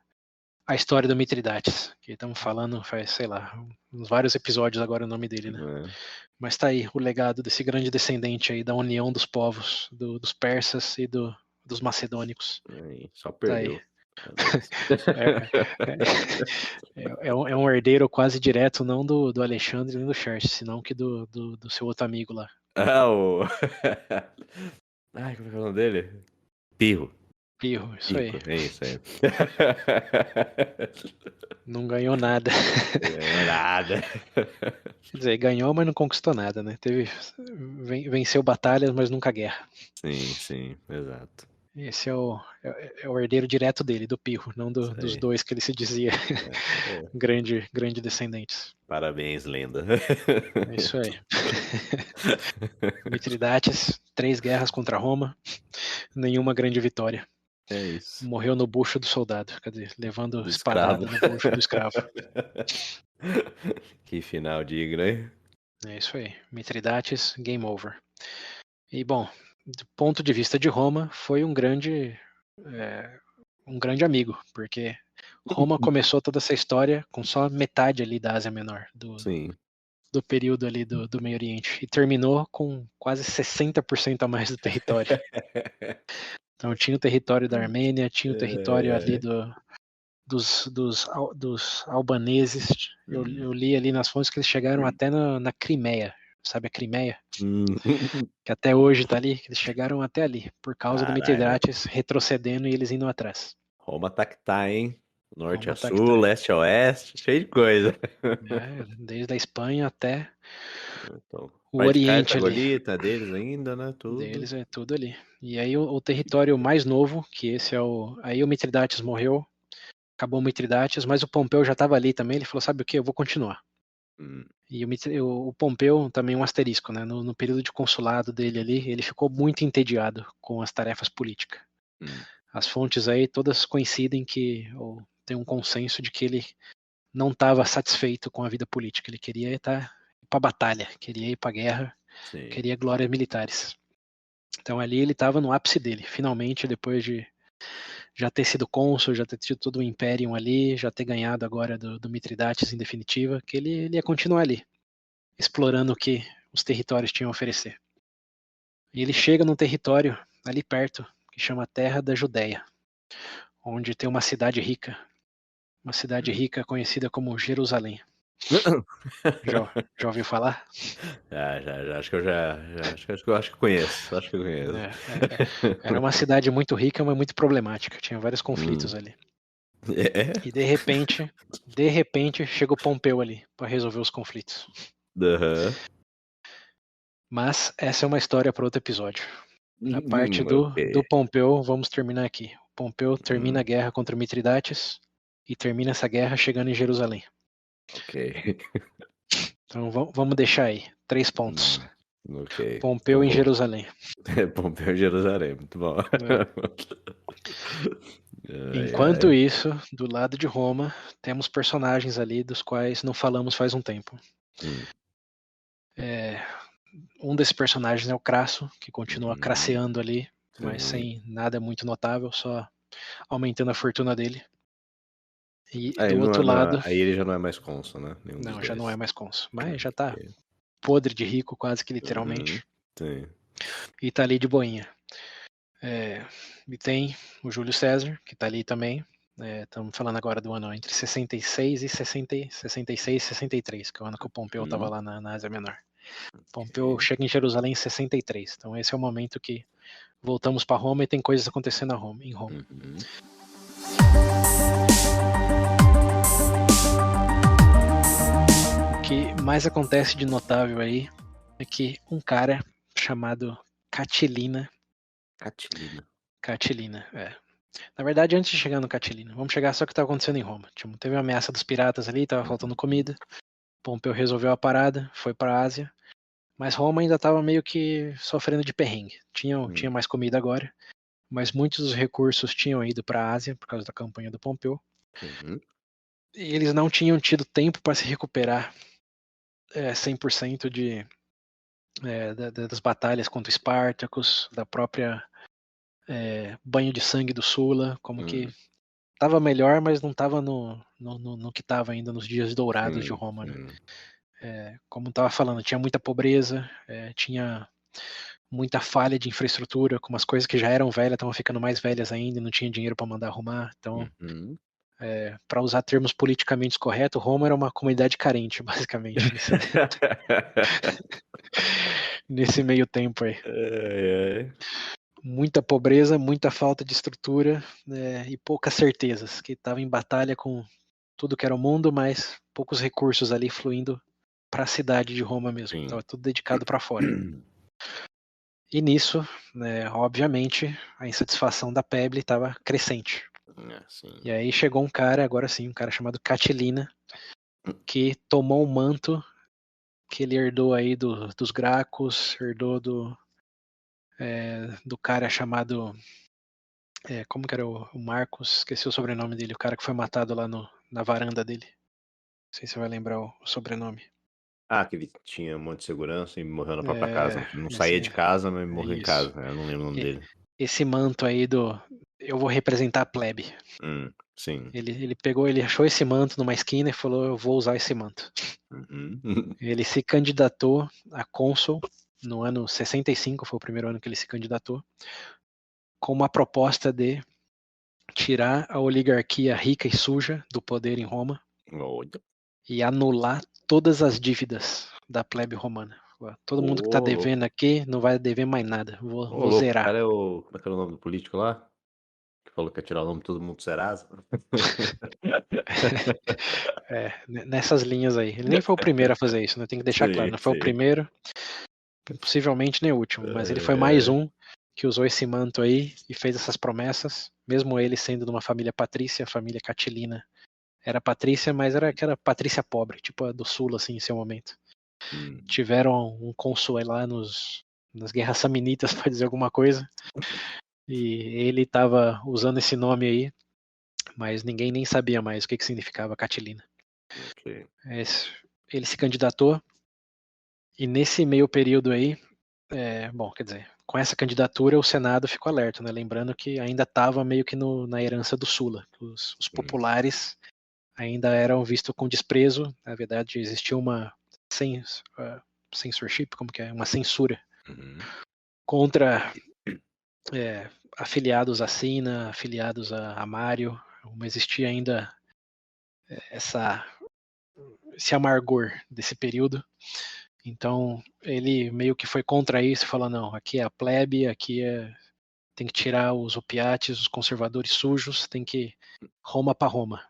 a história do Mitridates, que estamos falando faz, sei lá, uns vários episódios agora o nome dele, né? É, Mas tá aí o legado desse grande descendente aí da união dos povos, dos persas e dos macedônicos. aí, só Tá aí. perdeu. Parabéns. É, é um herdeiro quase direto, não do Alexandre nem do Xerxes, senão que do seu outro amigo lá. Ah, o. Ai, como é que é o nome dele? Pirro. Pirro, isso aí. Pico, é isso aí. Não ganhou nada. Não ganhou nada. Quer dizer, ganhou, mas não conquistou nada, né? Venceu batalhas, mas nunca guerra. Sim, sim, exato. Esse é o herdeiro direto dele, do Pirro, não Isso dos aí. dois que ele se dizia É. grande descendentes. Parabéns, lenda. É isso aí. Mitridates, 3 guerras contra Roma, nenhuma grande vitória. É isso. Morreu no bucho do soldado, quer dizer, levando Do escravo. espadada no bucho do escravo. Que final digno, hein? É isso aí. Mitridates, game over. E bom, do ponto de vista de Roma, foi um grande amigo, porque Roma começou toda essa história com só metade ali da Ásia Menor, Sim. do período ali do Meio Oriente, e terminou com quase 60% a mais do território. Então tinha o território da Armênia, tinha o território Ai, ali ai. dos albaneses. Eu Hum. li ali nas fontes que eles chegaram até na Crimeia, sabe a Crimeia? Hum. Que até hoje tá ali, que eles chegaram até ali, por causa do Caralho. Mithridates retrocedendo e eles indo atrás. Roma tá que tá, hein? Norte a Roma tá que sul, tá. leste a oeste, cheio de coisa. Desde a Espanha até Então, o parte de Oriente ali. Cartagonita deles ainda, né? Tudo. Deles é tudo ali. E aí o território mais novo, que esse é o. Aí o Mithridates morreu, acabou o Mithridates, mas o Pompeu já estava ali também. Ele falou: sabe o que? Eu vou continuar. Hum. E o Pompeu também um asterisco, né? No período de consulado dele ali, ele ficou muito entediado com as tarefas políticas. Hum. As fontes aí todas coincidem que, ou tem um consenso de que ele não estava satisfeito com a vida política. Ele queria estar para batalha, queria ir para guerra, Sim. queria glórias militares. Então ali ele estava no ápice dele, finalmente, depois de já ter sido cônsul, já ter tido todo o Imperium ali, já ter ganhado agora do Mithridates em definitiva, que ele ia continuar ali, explorando o que os territórios tinham a oferecer. E ele chega num território ali perto, que chama Terra da Judéia, onde tem uma cidade Hum. rica conhecida como Jerusalém. Já ouviu falar? Já. Acho que eu acho que eu conheço. Acho que eu conheço. Era uma cidade muito rica, mas muito problemática. Tinha vários conflitos Hum. ali. É? E de repente, chega o Pompeu ali para resolver os conflitos. Aham. Mas essa é uma história para outro episódio. A parte do Ok. Pompeu, vamos terminar aqui. O Pompeu termina a Hum. guerra contra o Mitridates e termina essa guerra chegando em Jerusalém. Ok. Então vamos deixar aí. 3 pontos. Hum. Ok. Pompeu Então em vou. Jerusalém. Pompeu e Jerusalém, muito bom. Né? Ai, Enquanto ai. isso, do lado de Roma, temos personagens ali dos quais não falamos faz um tempo. Hum. É, um desses personagens é o Crasso, que continua Uhum. crasseando ali, mas Sim. sem nada muito notável, só aumentando a fortuna dele. E Aí, do outro lado, aí ele já não é mais cônsul, né? Nenhum dos não, já não é dois. mais cônsul, mas já tá Ok. podre de rico, quase que Uhum. literalmente, Sim. e tá ali de boinha. E tem o Júlio César, que tá ali também. Estamos falando agora do ano entre 66 e 66 e 63, que é o ano que o Pompeu estava Uhum. lá na Ásia Menor. Pompeu Ok. chega em Jerusalém em 63, então esse é o momento que voltamos para Roma e tem coisas acontecendo em Roma. Uhum. O que mais acontece de notável aí é que um cara chamado Catilina, Catilina. Na verdade, antes de chegar no Catilina, vamos chegar só o que estava acontecendo em Roma. Teve uma ameaça dos piratas ali, estava faltando Uhum. comida. Pompeu resolveu a parada, foi para a Ásia, mas Roma ainda estava meio que sofrendo de perrengue. Tinha Hum. mais comida agora, mas muitos dos recursos tinham ido para a Ásia por causa da campanha do Pompeu. Uhum. E eles não tinham tido tempo para se recuperar 100% das batalhas contra Espartacus, da própria banho de sangue do Sula, como que Hum. estava melhor, mas não estava no que estava ainda nos dias dourados de Sim, Roma, né? sim. Como estava falando, tinha muita pobreza, tinha muita falha de infraestrutura, como as coisas que já eram velhas estavam ficando mais velhas ainda, e não tinha dinheiro para mandar arrumar. Então, Uhum. para usar termos politicamente corretos, Roma era uma comunidade carente, basicamente, nesse meio tempo aí. Ai, ai. Muita pobreza, muita falta de estrutura, e poucas certezas, que estava em batalha com tudo que era o mundo, mas poucos recursos ali fluindo para a cidade de Roma mesmo. Sim. Estava tudo dedicado para fora. E nisso, né, obviamente, a insatisfação da Peble estava crescente. Sim. E aí chegou um cara, agora sim, um cara chamado Catilina, que tomou o manto que ele herdou aí dos Gracos, herdou do cara chamado. Como que era o Marcos? Esqueci o sobrenome dele, o cara que foi matado lá na varanda dele. Não sei se você vai lembrar o sobrenome. Ah, que ele tinha um monte de segurança e morreu na própria casa. É, Não saía de esse, casa, mas é morreu em isso. casa. Eu não lembro o nome E- dele. Esse manto aí do eu vou representar a plebe. Sim. Ele pegou, ele achou esse manto numa esquina e falou: eu vou usar esse manto. Uhum. Ele se candidatou a cônsul no ano 65, foi o primeiro ano que ele se candidatou, com uma proposta de tirar a oligarquia rica e suja do poder em Roma Olha. e anular todas as dívidas da plebe romana. Todo mundo que está Ô, louco. devendo aqui não vai dever mais nada. Ô, Vou louco. O zerar. cara é o. Como é que era o nome do político lá? Que falou que ia tirar o nome de todo mundo do Serasa? Nessas linhas aí. Ele nem foi o primeiro a fazer isso, né? Tem que deixar claro. Sim, Não foi o sim. primeiro, possivelmente nem o último, mas ele foi mais É, um que usou esse manto aí e fez essas promessas, mesmo ele sendo de uma família patrícia, a família Catilina era patrícia, mas era aquela patrícia pobre, tipo a do sul, assim, em seu momento. Tiveram um cônsul lá nas guerras samnitas para dizer alguma coisa, e ele estava usando esse nome aí, mas ninguém nem sabia mais o que significava Catilina. ok. Ele se candidatou, e nesse meio período aí, bom, quer dizer, com essa candidatura o Senado ficou alerta, né? Lembrando que ainda estava meio que na herança do Sula. Os populares ainda eram vistos com desprezo. Na verdade, existia uma censorship, como que é? Uma censura Uhum. contra afiliados a Sina, afiliados a Mário. Não existia ainda essa, esse amargor desse período. Então, ele meio que foi contra isso, falou, não, aqui é a plebe, tem que tirar os opiates, os conservadores sujos, tem que Roma para Roma.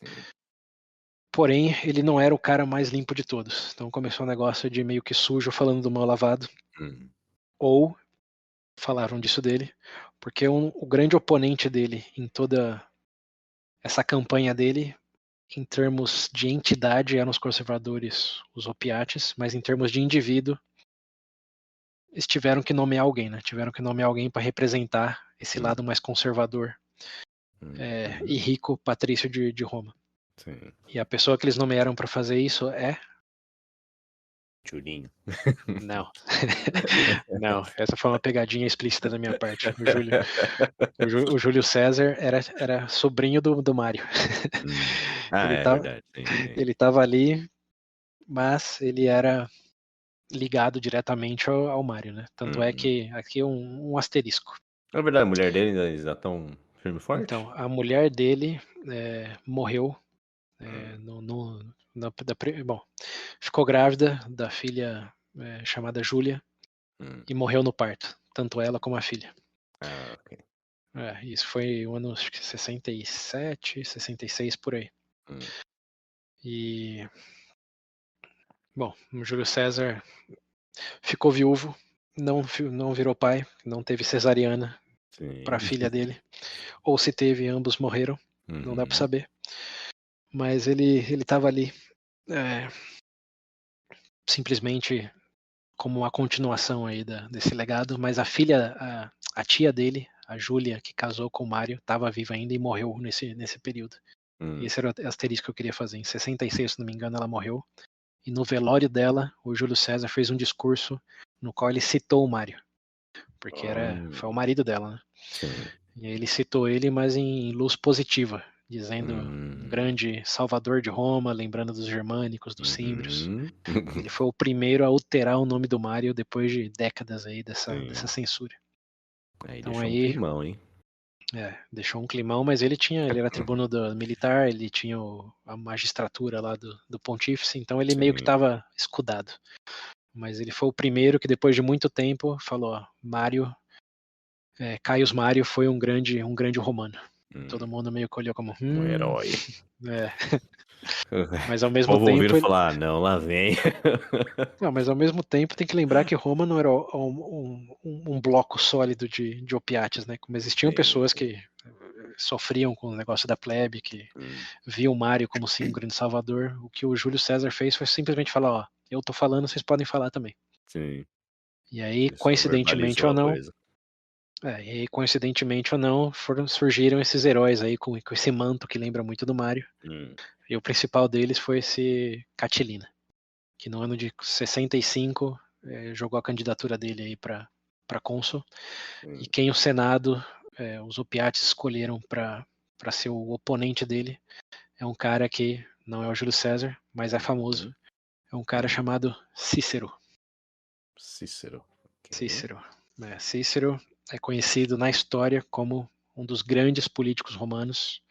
Sim. Porém, ele não era o cara mais limpo de todos. Então começou um negócio de meio que sujo falando do mal lavado. Hum. Ou falaram disso dele, porque o grande oponente dele em toda essa campanha dele, em termos de entidade, eram os conservadores, os opiates, mas em termos de indivíduo, eles tiveram que nomear alguém, né? Tiveram que nomear alguém para representar esse lado mais conservador e rico patrício de Roma. Sim. E a pessoa que eles nomearam para fazer isso é. Julinho. Não. Não, essa foi uma pegadinha explícita da minha parte. O Júlio César era sobrinho do Mário. Ah, Ele é estava verdade. Sim, sim. ele tava ali, mas ele era ligado diretamente ao Mário, né? Tanto é Uhum. que aqui um asterisco. Na verdade, a mulher dele ainda tão firme e forte? Então, a mulher dele morreu Hum. bom, ficou grávida da filha chamada Júlia Hum. e morreu no parto, tanto ela como a filha. Ah, ok. Isso foi o ano acho que 67, 66 por aí. Hum. E bom, o Júlio César ficou viúvo, não virou pai, não teve cesariana para a Sim. filha dele, ou se teve, ambos morreram, não dá para Uhum. saber. Mas ele estava ali é, simplesmente como uma continuação aí desse legado, mas a filha, a tia dele, a Júlia, que casou com o Mário, estava viva ainda e morreu nesse período. E Hum. esse era o asterisco que eu queria fazer. Em 66, se não me engano, ela morreu. E no velório dela, o Júlio César fez um discurso no qual ele citou o Mário, porque foi o marido dela, né? Sim. E aí ele citou ele, mas em luz positiva, dizendo um Hum. grande salvador de Roma, lembrando dos germânicos, dos símbrios. Uhum. Ele foi o primeiro a alterar o nome do Mário depois de décadas aí dessa Sim. censura. Aí Então deixou um aí climão, hein? deixou um climão, mas ele era tribuno militar, ele tinha a magistratura lá do pontífice, então ele meio que Sim. estava escudado. Mas ele foi o primeiro que depois de muito tempo falou, ó, Mário, Caius Mário foi um grande romano. Hum. Todo mundo meio que olhou como, Um herói. é. Mas ao O mesmo povo ouvindo tempo falar, não, lá vem. não, mas ao mesmo tempo tem que lembrar que Roma não era um bloco sólido de opiáceos, né? Como existiam Sim, pessoas sim. que sofriam com o negócio da plebe, que Hum. viam Mário como sim um grande salvador. O que o Júlio César fez foi simplesmente falar, ó, eu tô falando, vocês podem falar também. Sim. E aí, Ele só verbalizou a coisa. coincidentemente ou não, surgiram esses heróis aí com esse manto que lembra muito do Mário. Hum. E o principal deles foi esse Catilina. que no ano de 65 jogou a candidatura dele aí para cônsul, e quem o Senado, os opiates escolheram para ser o oponente dele é um cara que não é o Júlio César, mas é famoso. É um cara chamado Cícero. Cícero. Ok. Cícero. Cícero é conhecido na história como um dos grandes políticos romanos,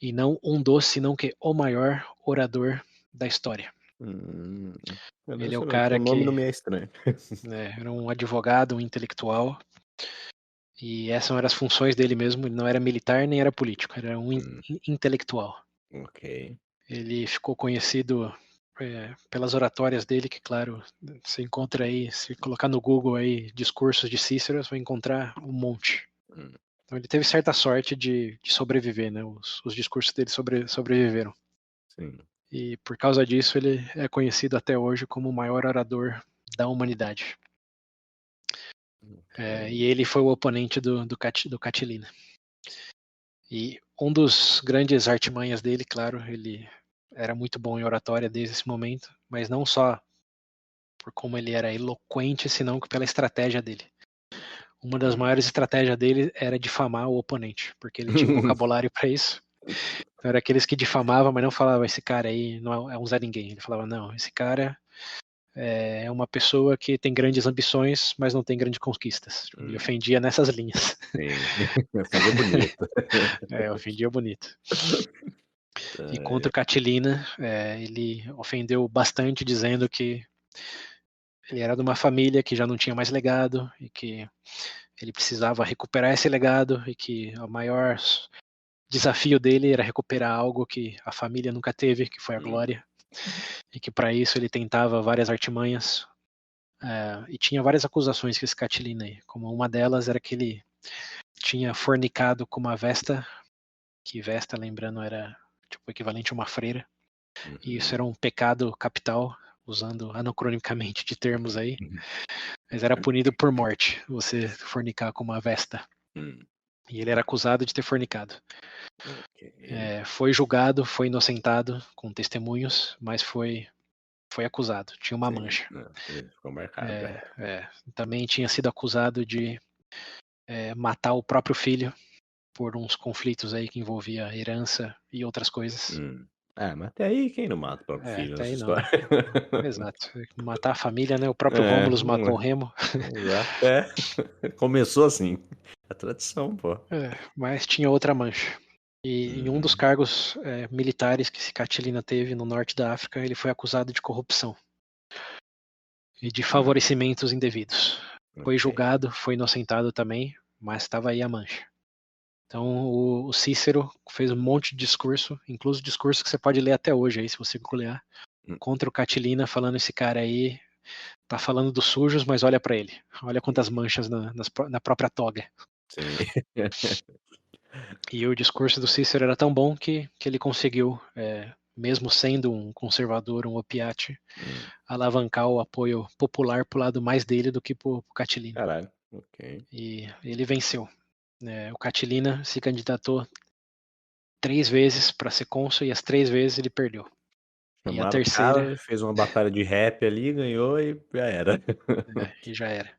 e não um dos, senão que o maior orador da história. Ele é o cara O nome não que me é estranho. era um advogado, um intelectual, e essas eram as funções dele mesmo. Ele não era militar nem era político, era um intelectual. Ok. Ele ficou conhecido pelas oratórias dele, que claro, você encontra aí, se colocar no Google aí discursos de Cícero, você vai encontrar um monte. Então ele teve certa sorte de sobreviver, né? Os discursos dele sobreviveram. Sim. E por causa disso ele é conhecido até hoje como o maior orador da humanidade. E ele foi o oponente do Catilina. E um dos grandes artimanhas dele, claro, ele era muito bom em oratória desde esse momento, mas não só por como ele era eloquente, senão pela estratégia dele. Uma das maiores estratégias dele era difamar o oponente, porque ele tinha um vocabulário para isso. Então, era aqueles que difamavam, mas não falavam, esse cara aí não é um Zé Ninguém. Ele falava, não, esse cara é uma pessoa que tem grandes ambições, mas não tem grandes conquistas. Ele ofendia nessas linhas. Sim, ofendia bonito. Ofendia bonito. E contra o Catilina, ele ofendeu bastante, dizendo que ele era de uma família que já não tinha mais legado e que ele precisava recuperar esse legado e que o maior desafio dele era recuperar algo que a família nunca teve, que foi a glória, e que para isso ele tentava várias artimanhas, e tinha várias acusações que esse Catilina aí, como uma delas era que ele tinha fornicado com uma Vesta, que Vesta, lembrando, era tipo o equivalente a uma freira, e isso era um pecado capital, usando anacronicamente de termos aí, mas era punido por morte, você fornicar com uma Vesta. E ele era acusado de ter fornicado. Foi julgado, foi inocentado com testemunhos, mas foi acusado. Tinha uma mancha. Ficou marcado. Também tinha sido acusado de matar o próprio filho por uns conflitos aí que envolvia herança e outras coisas. Mas até aí quem não mata o próprio filho Até nessa aí não, né? história? Exato. Matar a família, né? O próprio Rômulus matou o Remo. Começou assim. A tradição, pô. Mas tinha outra mancha. E em um dos cargos militares que Catilina teve no norte da África, ele foi acusado de corrupção e de favorecimentos indevidos. Foi julgado, foi inocentado também, mas estava aí a mancha. Então o Cícero fez um monte de discurso, inclusive discurso que você pode ler até hoje aí, se você googlear, contra o Catilina, falando esse cara aí tá falando dos sujos, mas olha para ele. Olha quantas manchas na própria toga. Sim. E o discurso do Cícero era tão bom que ele conseguiu, mesmo sendo um conservador, um opiate, alavancar o apoio popular pro lado mais dele do que pro Catilina. Caralho, ok. E ele venceu. O Catilina se candidatou 3 vezes para ser cônsul e as 3 vezes ele perdeu. E a Chamaram o terceira, cara, fez uma batalha de rap ali, ganhou e já era. e já era.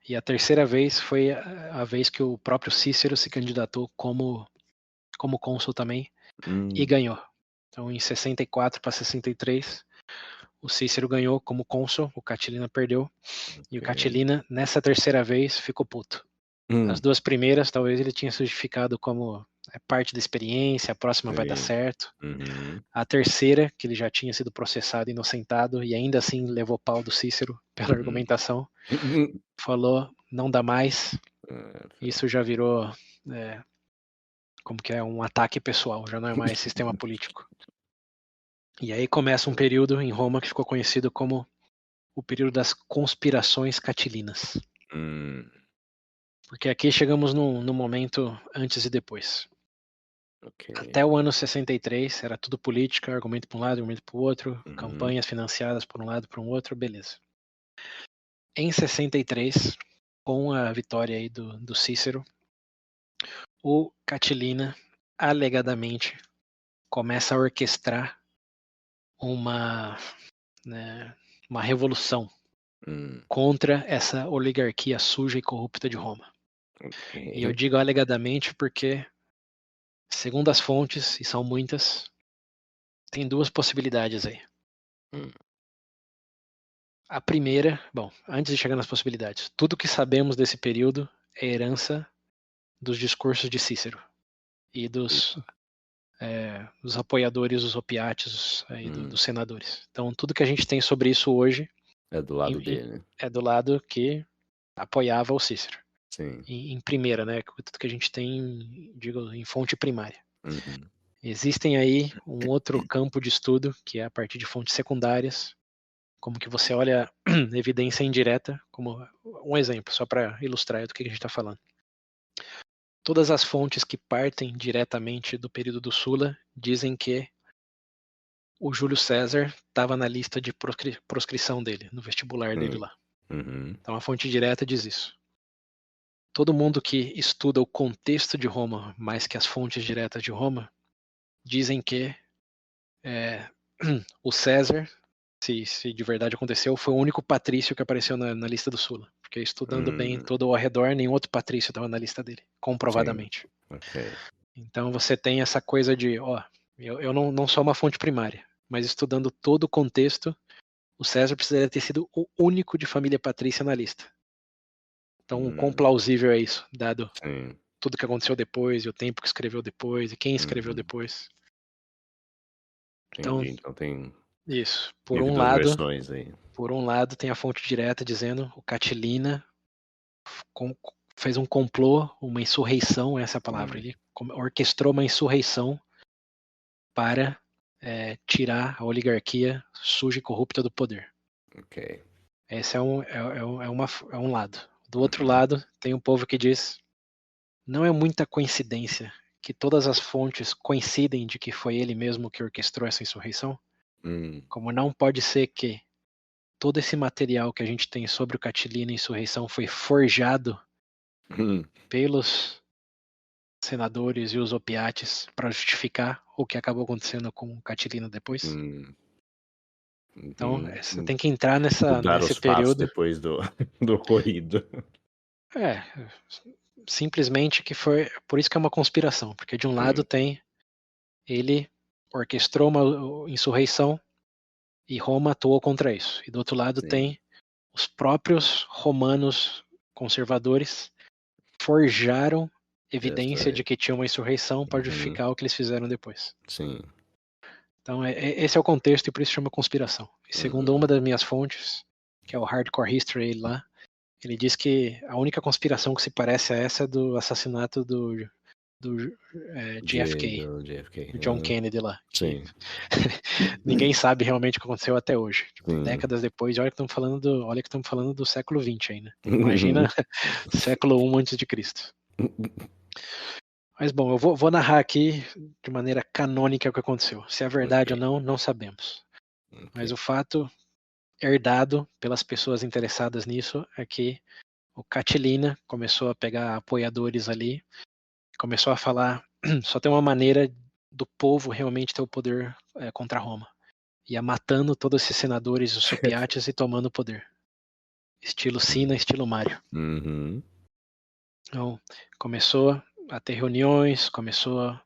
E a terceira vez foi a vez que o próprio Cícero se candidatou como cônsul também e ganhou. Então, em 64 para 63, o Cícero ganhou como cônsul, o Catilina perdeu. E o Catilina, nessa terceira vez, ficou puto. As 2 primeiras, talvez ele tinha se justificado como parte da experiência, a próxima vai dar certo. A terceira, que ele já tinha sido processado, inocentado, e ainda assim levou pau do Cícero pela argumentação, falou, não dá mais. Isso já virou, como que é, um ataque pessoal, já não é mais sistema político. E aí começa um período em Roma que ficou conhecido como o período das conspirações catilinas. Porque aqui chegamos no momento antes e depois. Até o ano 63 era tudo política, argumento para um lado, argumento para o outro, campanhas financiadas por um lado, por um outro, beleza. Em 63, com a vitória aí do Cícero, o Catilina alegadamente começa a orquestrar uma né, uma revolução Hum, contra essa oligarquia suja e corrupta de Roma. E eu ok. digo alegadamente porque, segundo as fontes, e são muitas, tem duas possibilidades aí. Hum, A primeira, bom, antes de chegar nas possibilidades, tudo que sabemos desse período é herança dos discursos de Cícero e dos os apoiadores, os opiáceos aí dos senadores. Então, tudo que a gente tem sobre isso hoje é do lado dele. é do lado que apoiava o Cícero. Sim. Em primeira, né? Tudo que a gente tem, digo, em fonte primária. Uhum. Existem aí um outro campo de estudo, que é a partir de fontes secundárias, como que você olha evidência indireta, como um exemplo, só para ilustrar do que a gente está falando. Todas as fontes que partem diretamente do período do Sula dizem que o Júlio César estava na lista de proscrição dele, no vestibular dele Sim. lá. Uhum. Então a fonte direta diz isso. Todo mundo que estuda o contexto de Roma mais que as fontes diretas de Roma dizem que o César, se de verdade aconteceu, foi o único patrício que apareceu na lista do Sula. Porque estudando bem todo ao redor, nenhum outro patrício estava na lista dele, Sim. comprovadamente. Ok. Então você tem essa coisa de, eu não sou uma fonte primária, mas estudando todo o contexto, o César precisaria ter sido o único de família patrícia na lista. Então, quão Hum, plausível é isso, dado sim. tudo que aconteceu depois, e o tempo que escreveu depois, e quem escreveu Uhum. depois. Então, Entendi. Então tem isso. teve duas versões aí. Por um lado tem a fonte direta dizendo o Catilina fez um complô, uma insurreição, essa é a palavra, Hum, ele orquestrou uma insurreição para tirar a oligarquia suja e corrupta do poder. ok. Esse é um lado. Do outro Uhum. lado, tem um povo que diz: não é muita coincidência que todas as fontes coincidem de que foi ele mesmo que orquestrou essa insurreição? Hum. Como não pode ser que todo esse material que a gente tem sobre o Catilina e a insurreição foi forjado Hum. pelos senadores e os opiates para justificar o que acabou acontecendo com o Catilina depois? Hum. Então, Uhum. você tem que entrar Mudar nesse os fatos período. depois do, do ocorrido. É, simplesmente que foi. Por isso que é uma conspiração, porque de um lado tem ele orquestrou uma insurreição e Roma atuou contra isso. E do outro lado Sim. tem os próprios romanos conservadores forjaram evidência Essa, de que tinha uma insurreição para uhum. justificar o que eles fizeram depois. Sim. Então, esse é o contexto e por isso chama conspiração. E segundo uma Uhum. das minhas fontes, que é o Hardcore History lá, ele diz que a única conspiração que se parece a essa é do assassinato do JFK, Do JFK. do John Kennedy lá. Que Sim. ninguém sabe realmente o que aconteceu até hoje. Tipo, Sim. décadas depois, olha que estamos falando do século XX ainda. Imagina século I antes de Cristo. Mas bom, eu vou narrar aqui de maneira canônica o que aconteceu. Se é verdade ou Ok. não, não sabemos. Mas Ok. o fato herdado pelas pessoas interessadas nisso é que o Catilina começou a pegar apoiadores ali, começou a falar, só tem uma maneira do povo realmente ter o poder contra Roma. Ia matando todos esses senadores, os sopiates e tomando o poder. Estilo Sina, estilo Mário. Uhum. Então, começou a ter reuniões, começou a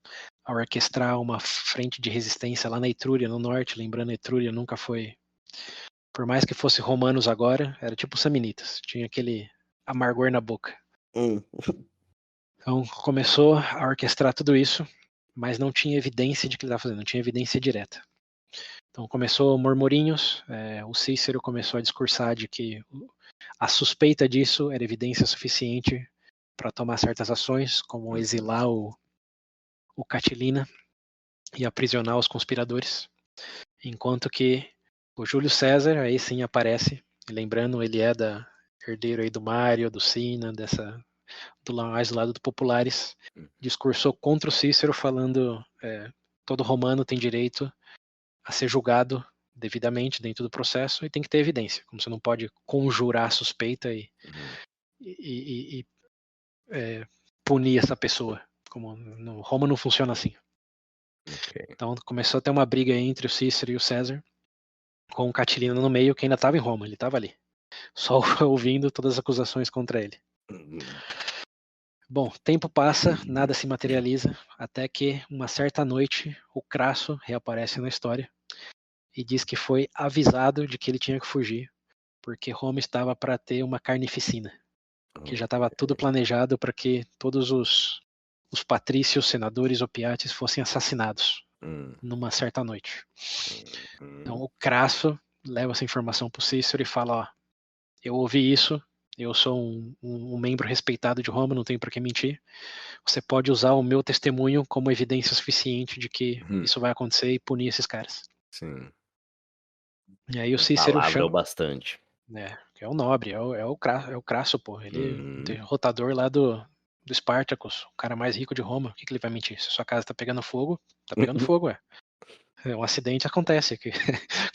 orquestrar uma frente de resistência lá na Etrúria, no norte. Lembrando, a Etrúria nunca foi, por mais que fosse romanos agora, era tipo samnitas, tinha aquele amargor na boca. Então, começou a orquestrar tudo isso, mas não tinha evidência de que ele estava fazendo, não tinha evidência direta. Então, começou murmurinhos, o Cícero começou a discursar de que a suspeita disso era evidência suficiente para tomar certas ações, como exilar o Catilina e aprisionar os conspiradores, enquanto que o Júlio César aí sim aparece, lembrando, ele é herdeiro aí do Mário, do Sina, mais do lado do Populares, discursou contra o Cícero, falando todo romano tem direito a ser julgado devidamente dentro do processo e tem que ter evidência, como você não pode conjurar suspeita e punir essa pessoa, como Roma não funciona assim. Ok. Então começou a ter uma briga entre o Cícero e o César, com o Catilina no meio, que ainda estava em Roma, ele estava ali, só ouvindo todas as acusações contra ele. Bom, tempo passa, nada se materializa, até que uma certa noite o Crasso reaparece na história e diz que foi avisado de que ele tinha que fugir, porque Roma estava para ter uma carnificina, que já estava tudo planejado para que todos os patrícios, senadores, opiates fossem assassinados numa certa noite. Então o Crasso leva essa informação para o Cícero e fala, ó, eu ouvi isso, eu sou um membro respeitado de Roma, não tenho por que mentir. Você pode usar o meu testemunho como evidência suficiente de que isso vai acontecer e punir esses caras. Sim. E aí o A Cícero palavra é o chama, bastante. que é o nobre, é o Crasso, pô. Ele é o derrotador lá do Spartacus, o cara mais rico de Roma. O que ele vai mentir? Se sua casa tá pegando fogo, ué. Um acidente acontece aqui.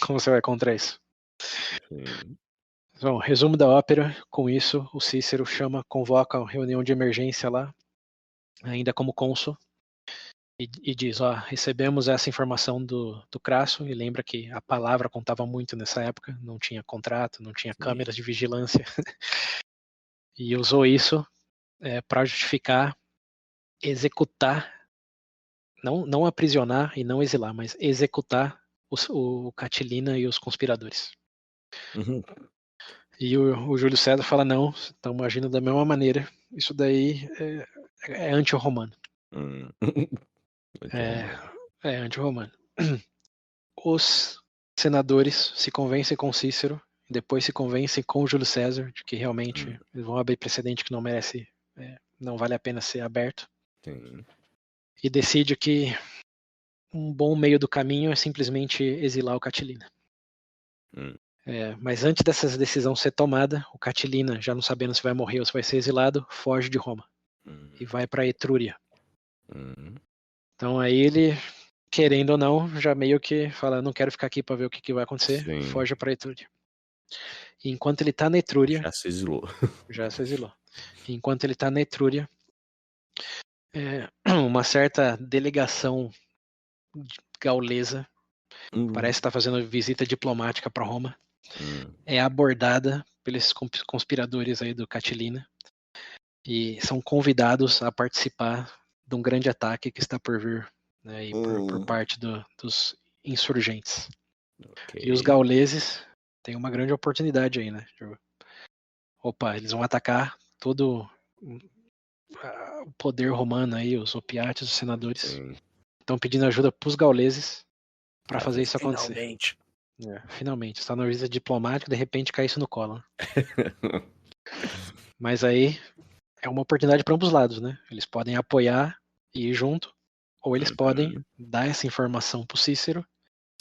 Como você vai contra isso? Sim. Bom, resumo da ópera. Com isso, o Cícero convoca uma reunião de emergência lá, ainda como cônsul, e diz, ó, recebemos essa informação do Crasso, e lembra que a palavra contava muito nessa época, não tinha contrato, não tinha câmeras de vigilância, e usou isso para justificar executar, não aprisionar e não exilar, mas executar o Catilina e os conspiradores. E o Júlio César fala, não, estamos agindo da mesma maneira, isso daí é anti-romano. É anti-romano. Os senadores se convencem com Cícero, e depois se convencem com Júlio César de que realmente eles vão abrir precedente que não merece, não vale a pena ser aberto. Sim. E decide que um bom meio do caminho é simplesmente exilar o Catilina. Mas antes dessa decisão ser tomada, o Catilina, já não sabendo se vai morrer ou se vai ser exilado, foge de Roma e vai para Etrúria. Então aí ele, querendo ou não, já meio que fala, não quero ficar aqui para ver o que vai acontecer, foge para Etrúria. E enquanto ele está na Etrúria, já se exilou. Já se exilou. Enquanto ele está na Etrúria, uma certa delegação gaulesa, parece estar fazendo visita diplomática para Roma, é abordada pelos conspiradores aí do Catilina e são convidados a participar de um grande ataque que está por vir, né, e por parte dos insurgentes. E os gauleses têm uma grande oportunidade aí, né? Opa, eles vão atacar todo o poder romano aí, os opiates, os senadores, estão pedindo ajuda para os gauleses para fazer isso acontecer. Finalmente. Finalmente, está na visita diplomática, de repente cai isso no colo. Mas aí é uma oportunidade para ambos lados, né? Eles podem apoiar e ir junto, ou eles podem dar essa informação para o Cícero.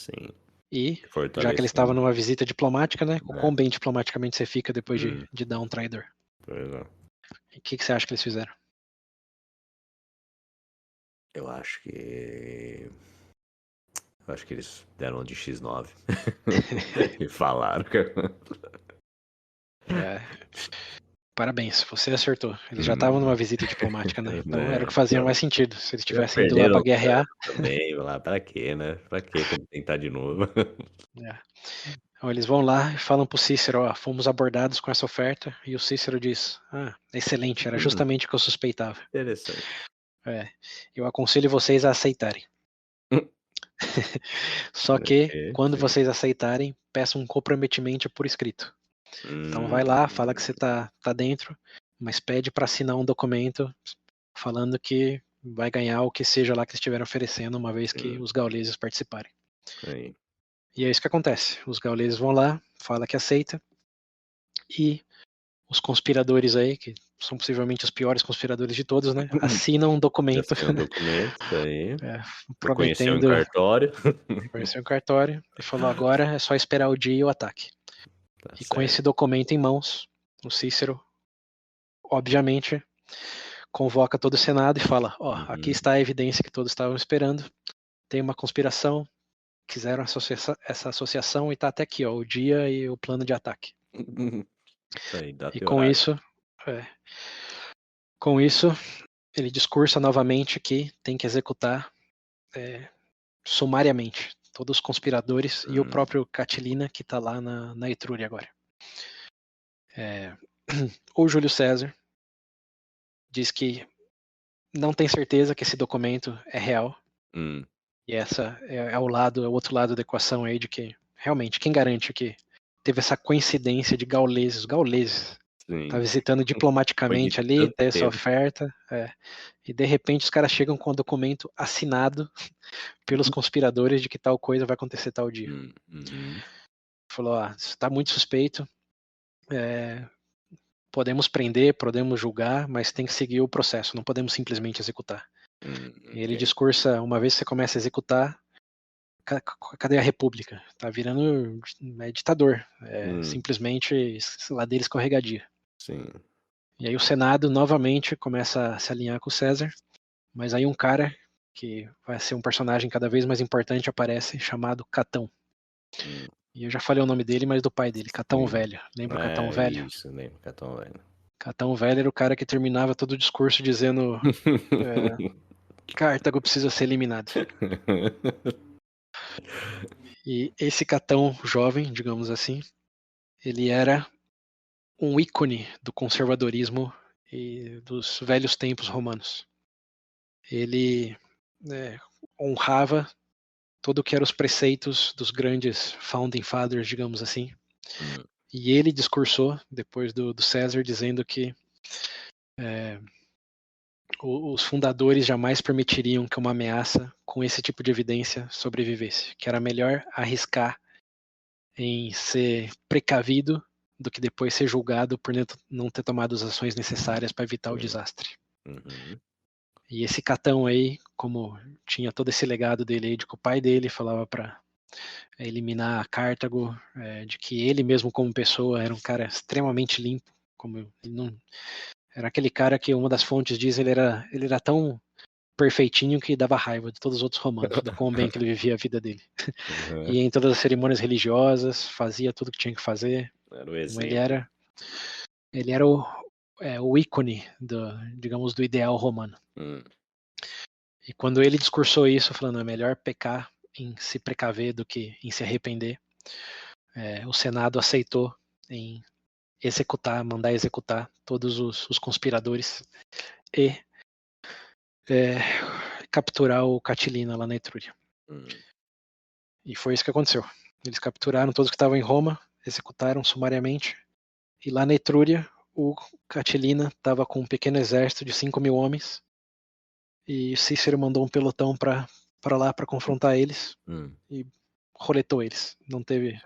Sim. E, já que ele estava numa visita diplomática, né? O quão bem diplomaticamente você fica depois de dar um traidor? Pois é. O que você acha que eles fizeram? Eu acho que eles deram de X9 e falaram. Parabéns, você acertou. Eles já estavam numa visita diplomática, né? Então era o que fazia mais sentido. Se eles tivessem ido lá para guerrear. Também, lá, pra quê, né? Pra que tentar de novo? Então, eles vão lá e falam pro Cícero, ó, fomos abordados com essa oferta, e o Cícero diz, excelente, era justamente o que eu suspeitava. Interessante. Eu aconselho vocês a aceitarem. Só que, quando vocês aceitarem, peçam um comprometimento por escrito. Então vai lá, fala que você tá dentro, mas pede para assinar um documento falando que vai ganhar o que seja lá que eles estiverem oferecendo, uma vez que os gauleses participarem. E é isso que acontece. Os gauleses vão lá, fala que aceita, e os conspiradores aí, que são possivelmente os piores conspiradores de todos, né, assinam um documento. Prometendo. Conheceu o cartório e falou, agora é só esperar o dia e o ataque. E com esse documento em mãos, o Cícero, obviamente, convoca todo o Senado e fala, ó, aqui está a evidência que todos estavam esperando, tem uma conspiração, quiseram essa associação e está até aqui, ó, o dia e o plano de ataque. E com isso, ele discursa novamente que tem que executar sumariamente. todos os conspiradores e o próprio Catilina, que está lá na Etrúria agora. O Júlio César diz que não tem certeza que esse documento é real. E essa é o outro lado da equação aí de que, realmente, quem garante que teve essa coincidência de gauleses tá visitando diplomaticamente ali, ter essa oferta, e de repente os caras chegam com o documento assinado pelos conspiradores de que tal coisa vai acontecer tal dia. Falou, isso tá muito suspeito, podemos prender, podemos julgar, mas tem que seguir o processo, não podemos simplesmente executar. E ele discursa, uma vez que você começa a executar, cadê a república? Tá virando ditador, simplesmente ladeira escorregadia. Sim. E aí o Senado novamente começa a se alinhar com o César, mas aí um cara que vai ser um personagem cada vez mais importante aparece, chamado Catão. E eu já falei o nome dele, mas do pai dele, Catão Velho. Lembra o Catão Velho? Isso, lembro, Catão Velho. Catão Velho era o cara que terminava todo o discurso dizendo Cartago precisa ser eliminado. E esse Catão jovem, digamos assim, ele era um ícone do conservadorismo e dos velhos tempos romanos. Ele honrava tudo que eram os preceitos dos grandes founding fathers, digamos assim. E ele discursou, depois do César, dizendo que os fundadores jamais permitiriam que uma ameaça com esse tipo de evidência sobrevivesse, que era melhor arriscar em ser precavido do que depois ser julgado por não ter tomado as ações necessárias para evitar o desastre. E esse Catão aí, como tinha todo esse legado dele aí, de que o pai dele falava para eliminar a Cartago, de que ele mesmo como pessoa era um cara extremamente limpo, como ele não era aquele cara que uma das fontes diz ele era tão perfeitinho que dava raiva de todos os outros romanos, do quão bem que ele vivia a vida dele. E em todas as cerimônias religiosas, fazia tudo que tinha que fazer. Era o exemplo. Ele era o ícone digamos, do ideal romano. E quando ele discursou isso, falando é melhor pecar em se precaver do que em se arrepender, o Senado aceitou em mandar executar todos os conspiradores e capturar o Catilina lá na Etrúria. E foi isso que aconteceu. Eles capturaram todos que estavam em Roma, executaram sumariamente, e lá na Etrúria o Catilina estava com um pequeno exército de 5.000 homens, e Cícero mandou um pelotão para lá para confrontar eles, e roletou eles. Não teve,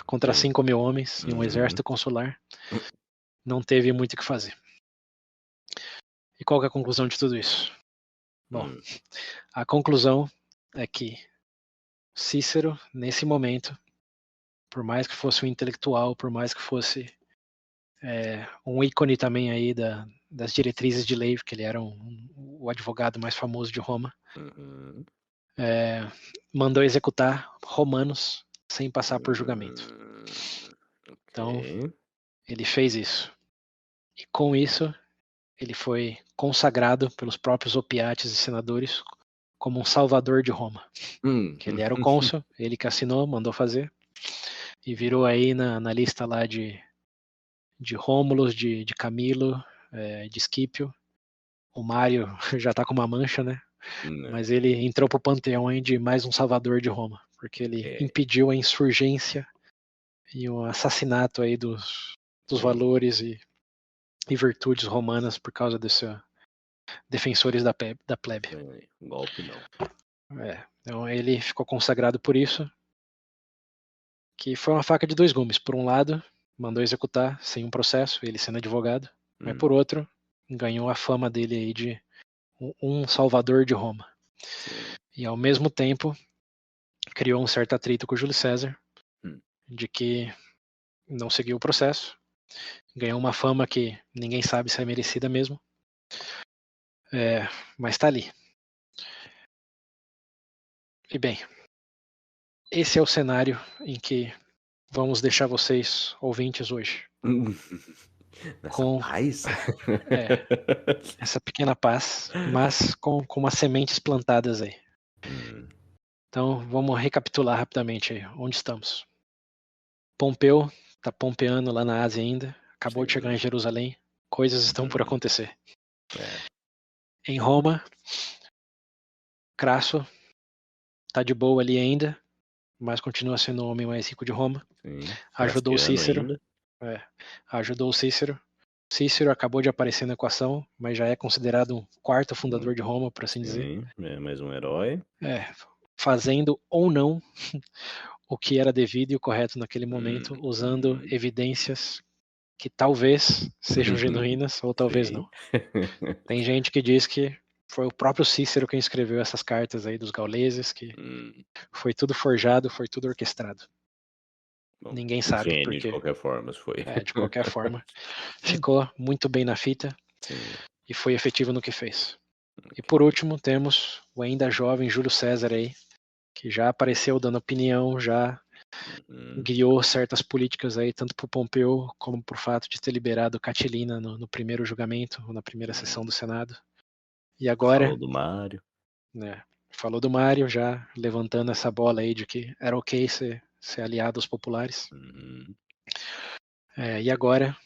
contra 5.000 homens e um exército consular, não teve muito o que fazer. E qual que é a conclusão de tudo isso? Bom, a conclusão é que Cícero, nesse momento, por mais que fosse um intelectual, por mais que fosse um ícone também aí das diretrizes de lei, porque ele era o advogado mais famoso de Roma, mandou executar romanos sem passar por julgamento. Então, ele fez isso. E com isso, ele foi consagrado pelos próprios opiates e senadores como um salvador de Roma. Que ele era o cônsul, ele que assinou, mandou fazer, e virou aí na lista lá de Rômulus, de Camilo, de Escipio. O Mário já tá com uma mancha, né? Mas ele entrou pro panteão aí de mais um salvador de Roma, porque ele impediu a insurgência e o assassinato aí dos valores e virtudes romanas por causa desses defensores da plebe. Golpe não. Então ele ficou consagrado por isso, que foi uma faca de dois gumes. Por um lado, mandou executar sem um processo, ele sendo advogado, mas por outro, ganhou a fama dele aí de um salvador de Roma. E ao mesmo tempo, criou um certo atrito com o Júlio César, de que não seguiu o processo, ganhou uma fama que ninguém sabe se é merecida mesmo, mas tá ali. E bem, esse é o cenário em que vamos deixar vocês, ouvintes, hoje. Com paz? Essa pequena paz, mas com umas sementes plantadas aí. Então, vamos recapitular rapidamente aí. Onde estamos? Pompeu está pompeando lá na Ásia ainda. Acabou de chegar em Jerusalém. Coisas estão por acontecer. Em Roma, Crasso está de boa ali ainda, mas continua sendo o homem mais rico de Roma. Sim. Ajudou Cícero. Ainda. Ajudou Cícero. Cícero acabou de aparecer na equação, mas já é considerado um quarto fundador de Roma, por assim dizer. Sim, é mais um herói. Fazendo ou não o que era devido e o correto naquele momento, usando evidências que talvez sejam genuínas ou talvez não. Tem gente que diz que foi o próprio Cícero quem escreveu essas cartas aí dos gauleses, que foi tudo forjado, foi tudo orquestrado. Bom, ninguém sabe gênio, porque de qualquer forma, foi. de qualquer forma, ficou muito bem na fita. Sim. E foi efetivo no que fez. E por último temos o ainda jovem Júlio César aí, que já apareceu dando opinião, já guiou certas políticas aí, tanto por Pompeu como por fato de ter liberado Catilina no primeiro julgamento, ou na primeira sessão do Senado. E agora... Falou do Mário. Falou do Mário, já levantando essa bola aí de que era ok ser aliado aos populares. E agora,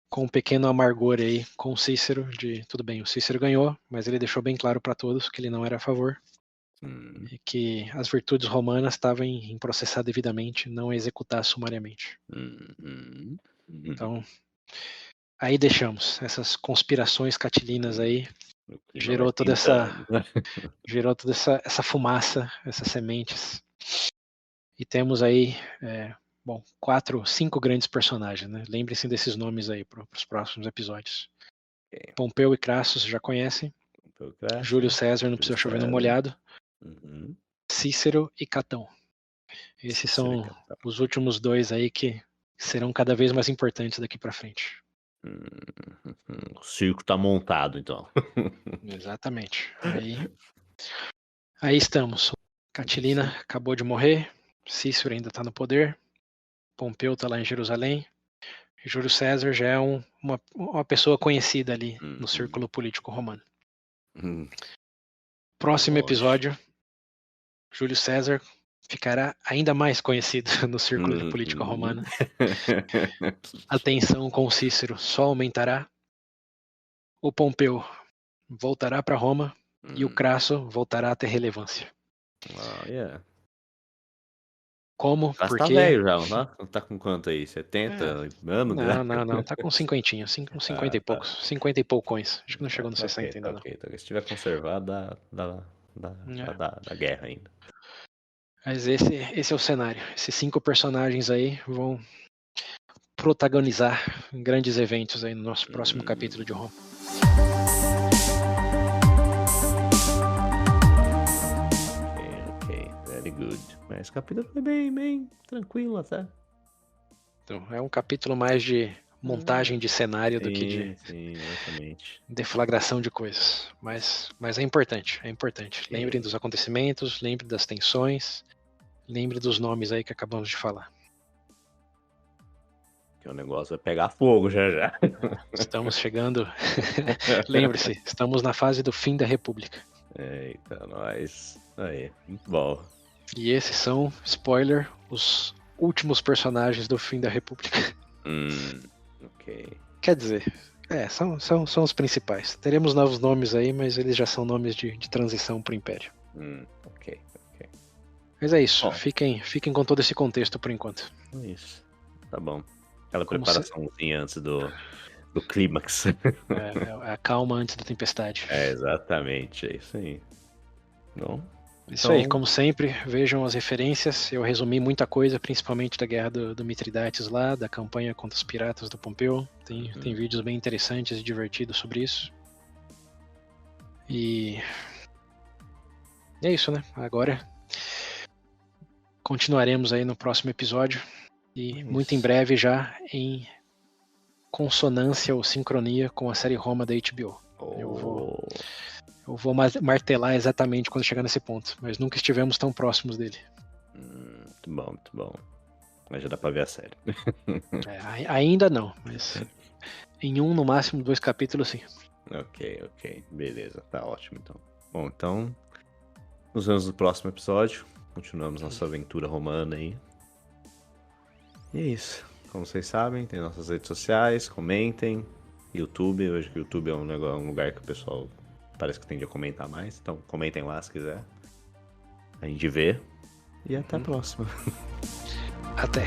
com um pequeno amargor aí com o Cícero, de tudo bem, o Cícero ganhou, mas ele deixou bem claro para todos que ele não era a favor. E que as virtudes romanas estavam em processar devidamente, não executar sumariamente. Então, aí deixamos essas conspirações catilinas aí, gerou toda essa fumaça, essas sementes. E temos aí, 5 grandes personagens, né? Lembrem-se desses nomes aí para os próximos episódios. Pompeu e Crassus já conhecem. Júlio César não precisa chover no molhado. Cícero e Catão. Esses são os últimos 2 aí que serão cada vez mais importantes daqui para frente. O circo tá montado, então. Exatamente. Aí estamos. Catilina acabou de morrer. Cícero ainda está no poder. Pompeu está lá em Jerusalém. E Júlio César já é uma pessoa conhecida ali no círculo político romano. Próximo episódio, Júlio César ficará ainda mais conhecido no círculo de política romana. A tensão com Cícero só aumentará. O Pompeu voltará para Roma e o Crasso voltará a ter relevância. Como? Porque... Tá velho já, não tá? Tá com quanto aí? 70 anos? Não. Tá com 50, uns 50 e poucos. 50 e poucões. Acho que não chegou nos 60 ainda, não. Então, se tiver conservado, dá guerra ainda. Mas esse é o cenário. Esses 5 personagens aí vão protagonizar grandes eventos aí no nosso próximo capítulo de Roma. Ok, very good. Mas esse capítulo foi bem tranquilo até. Então, é um capítulo mais de montagem de cenário do que de deflagração de coisas. Mas é importante, Lembrem dos acontecimentos, lembrem das tensões, lembrem dos nomes aí que acabamos de falar. Que o negócio vai pegar fogo já. Estamos chegando. Lembre-se, estamos na fase do fim da República. Eita, nós. Aí, muito bom. E esses são, spoiler, os últimos personagens do fim da República. Ok. Quer dizer, são os principais. Teremos novos nomes aí, mas eles já são nomes de transição para o Império. Ok. Mas é isso, fiquem com todo esse contexto por enquanto. Isso, tá bom. Aquela preparaçãozinha antes do clímax. A calma antes da tempestade. Exatamente, é isso aí. Bom, isso aí, como sempre, vejam as referências. Eu resumi muita coisa, principalmente da guerra do Mitridates lá, da campanha contra os piratas do Pompeu. Tem vídeos bem interessantes e divertidos sobre isso. E é isso, né? Agora continuaremos aí no próximo episódio. E muito em breve já em consonância ou sincronia com a série Roma da HBO. Eu vou martelar exatamente quando chegar nesse ponto, mas nunca estivemos tão próximos dele. Muito bom. Mas já dá pra ver a série. Ainda não, mas em no máximo 2 capítulos sim. Ok, beleza, tá ótimo então. Bom, então nos vemos no próximo episódio. Continuamos nossa aventura romana aí. E é isso. Como vocês sabem, tem nossas redes sociais, comentem. YouTube, eu acho que o YouTube é um lugar que o pessoal parece que tende a comentar mais. Então comentem lá se quiser. A gente vê. E até a próxima. Até.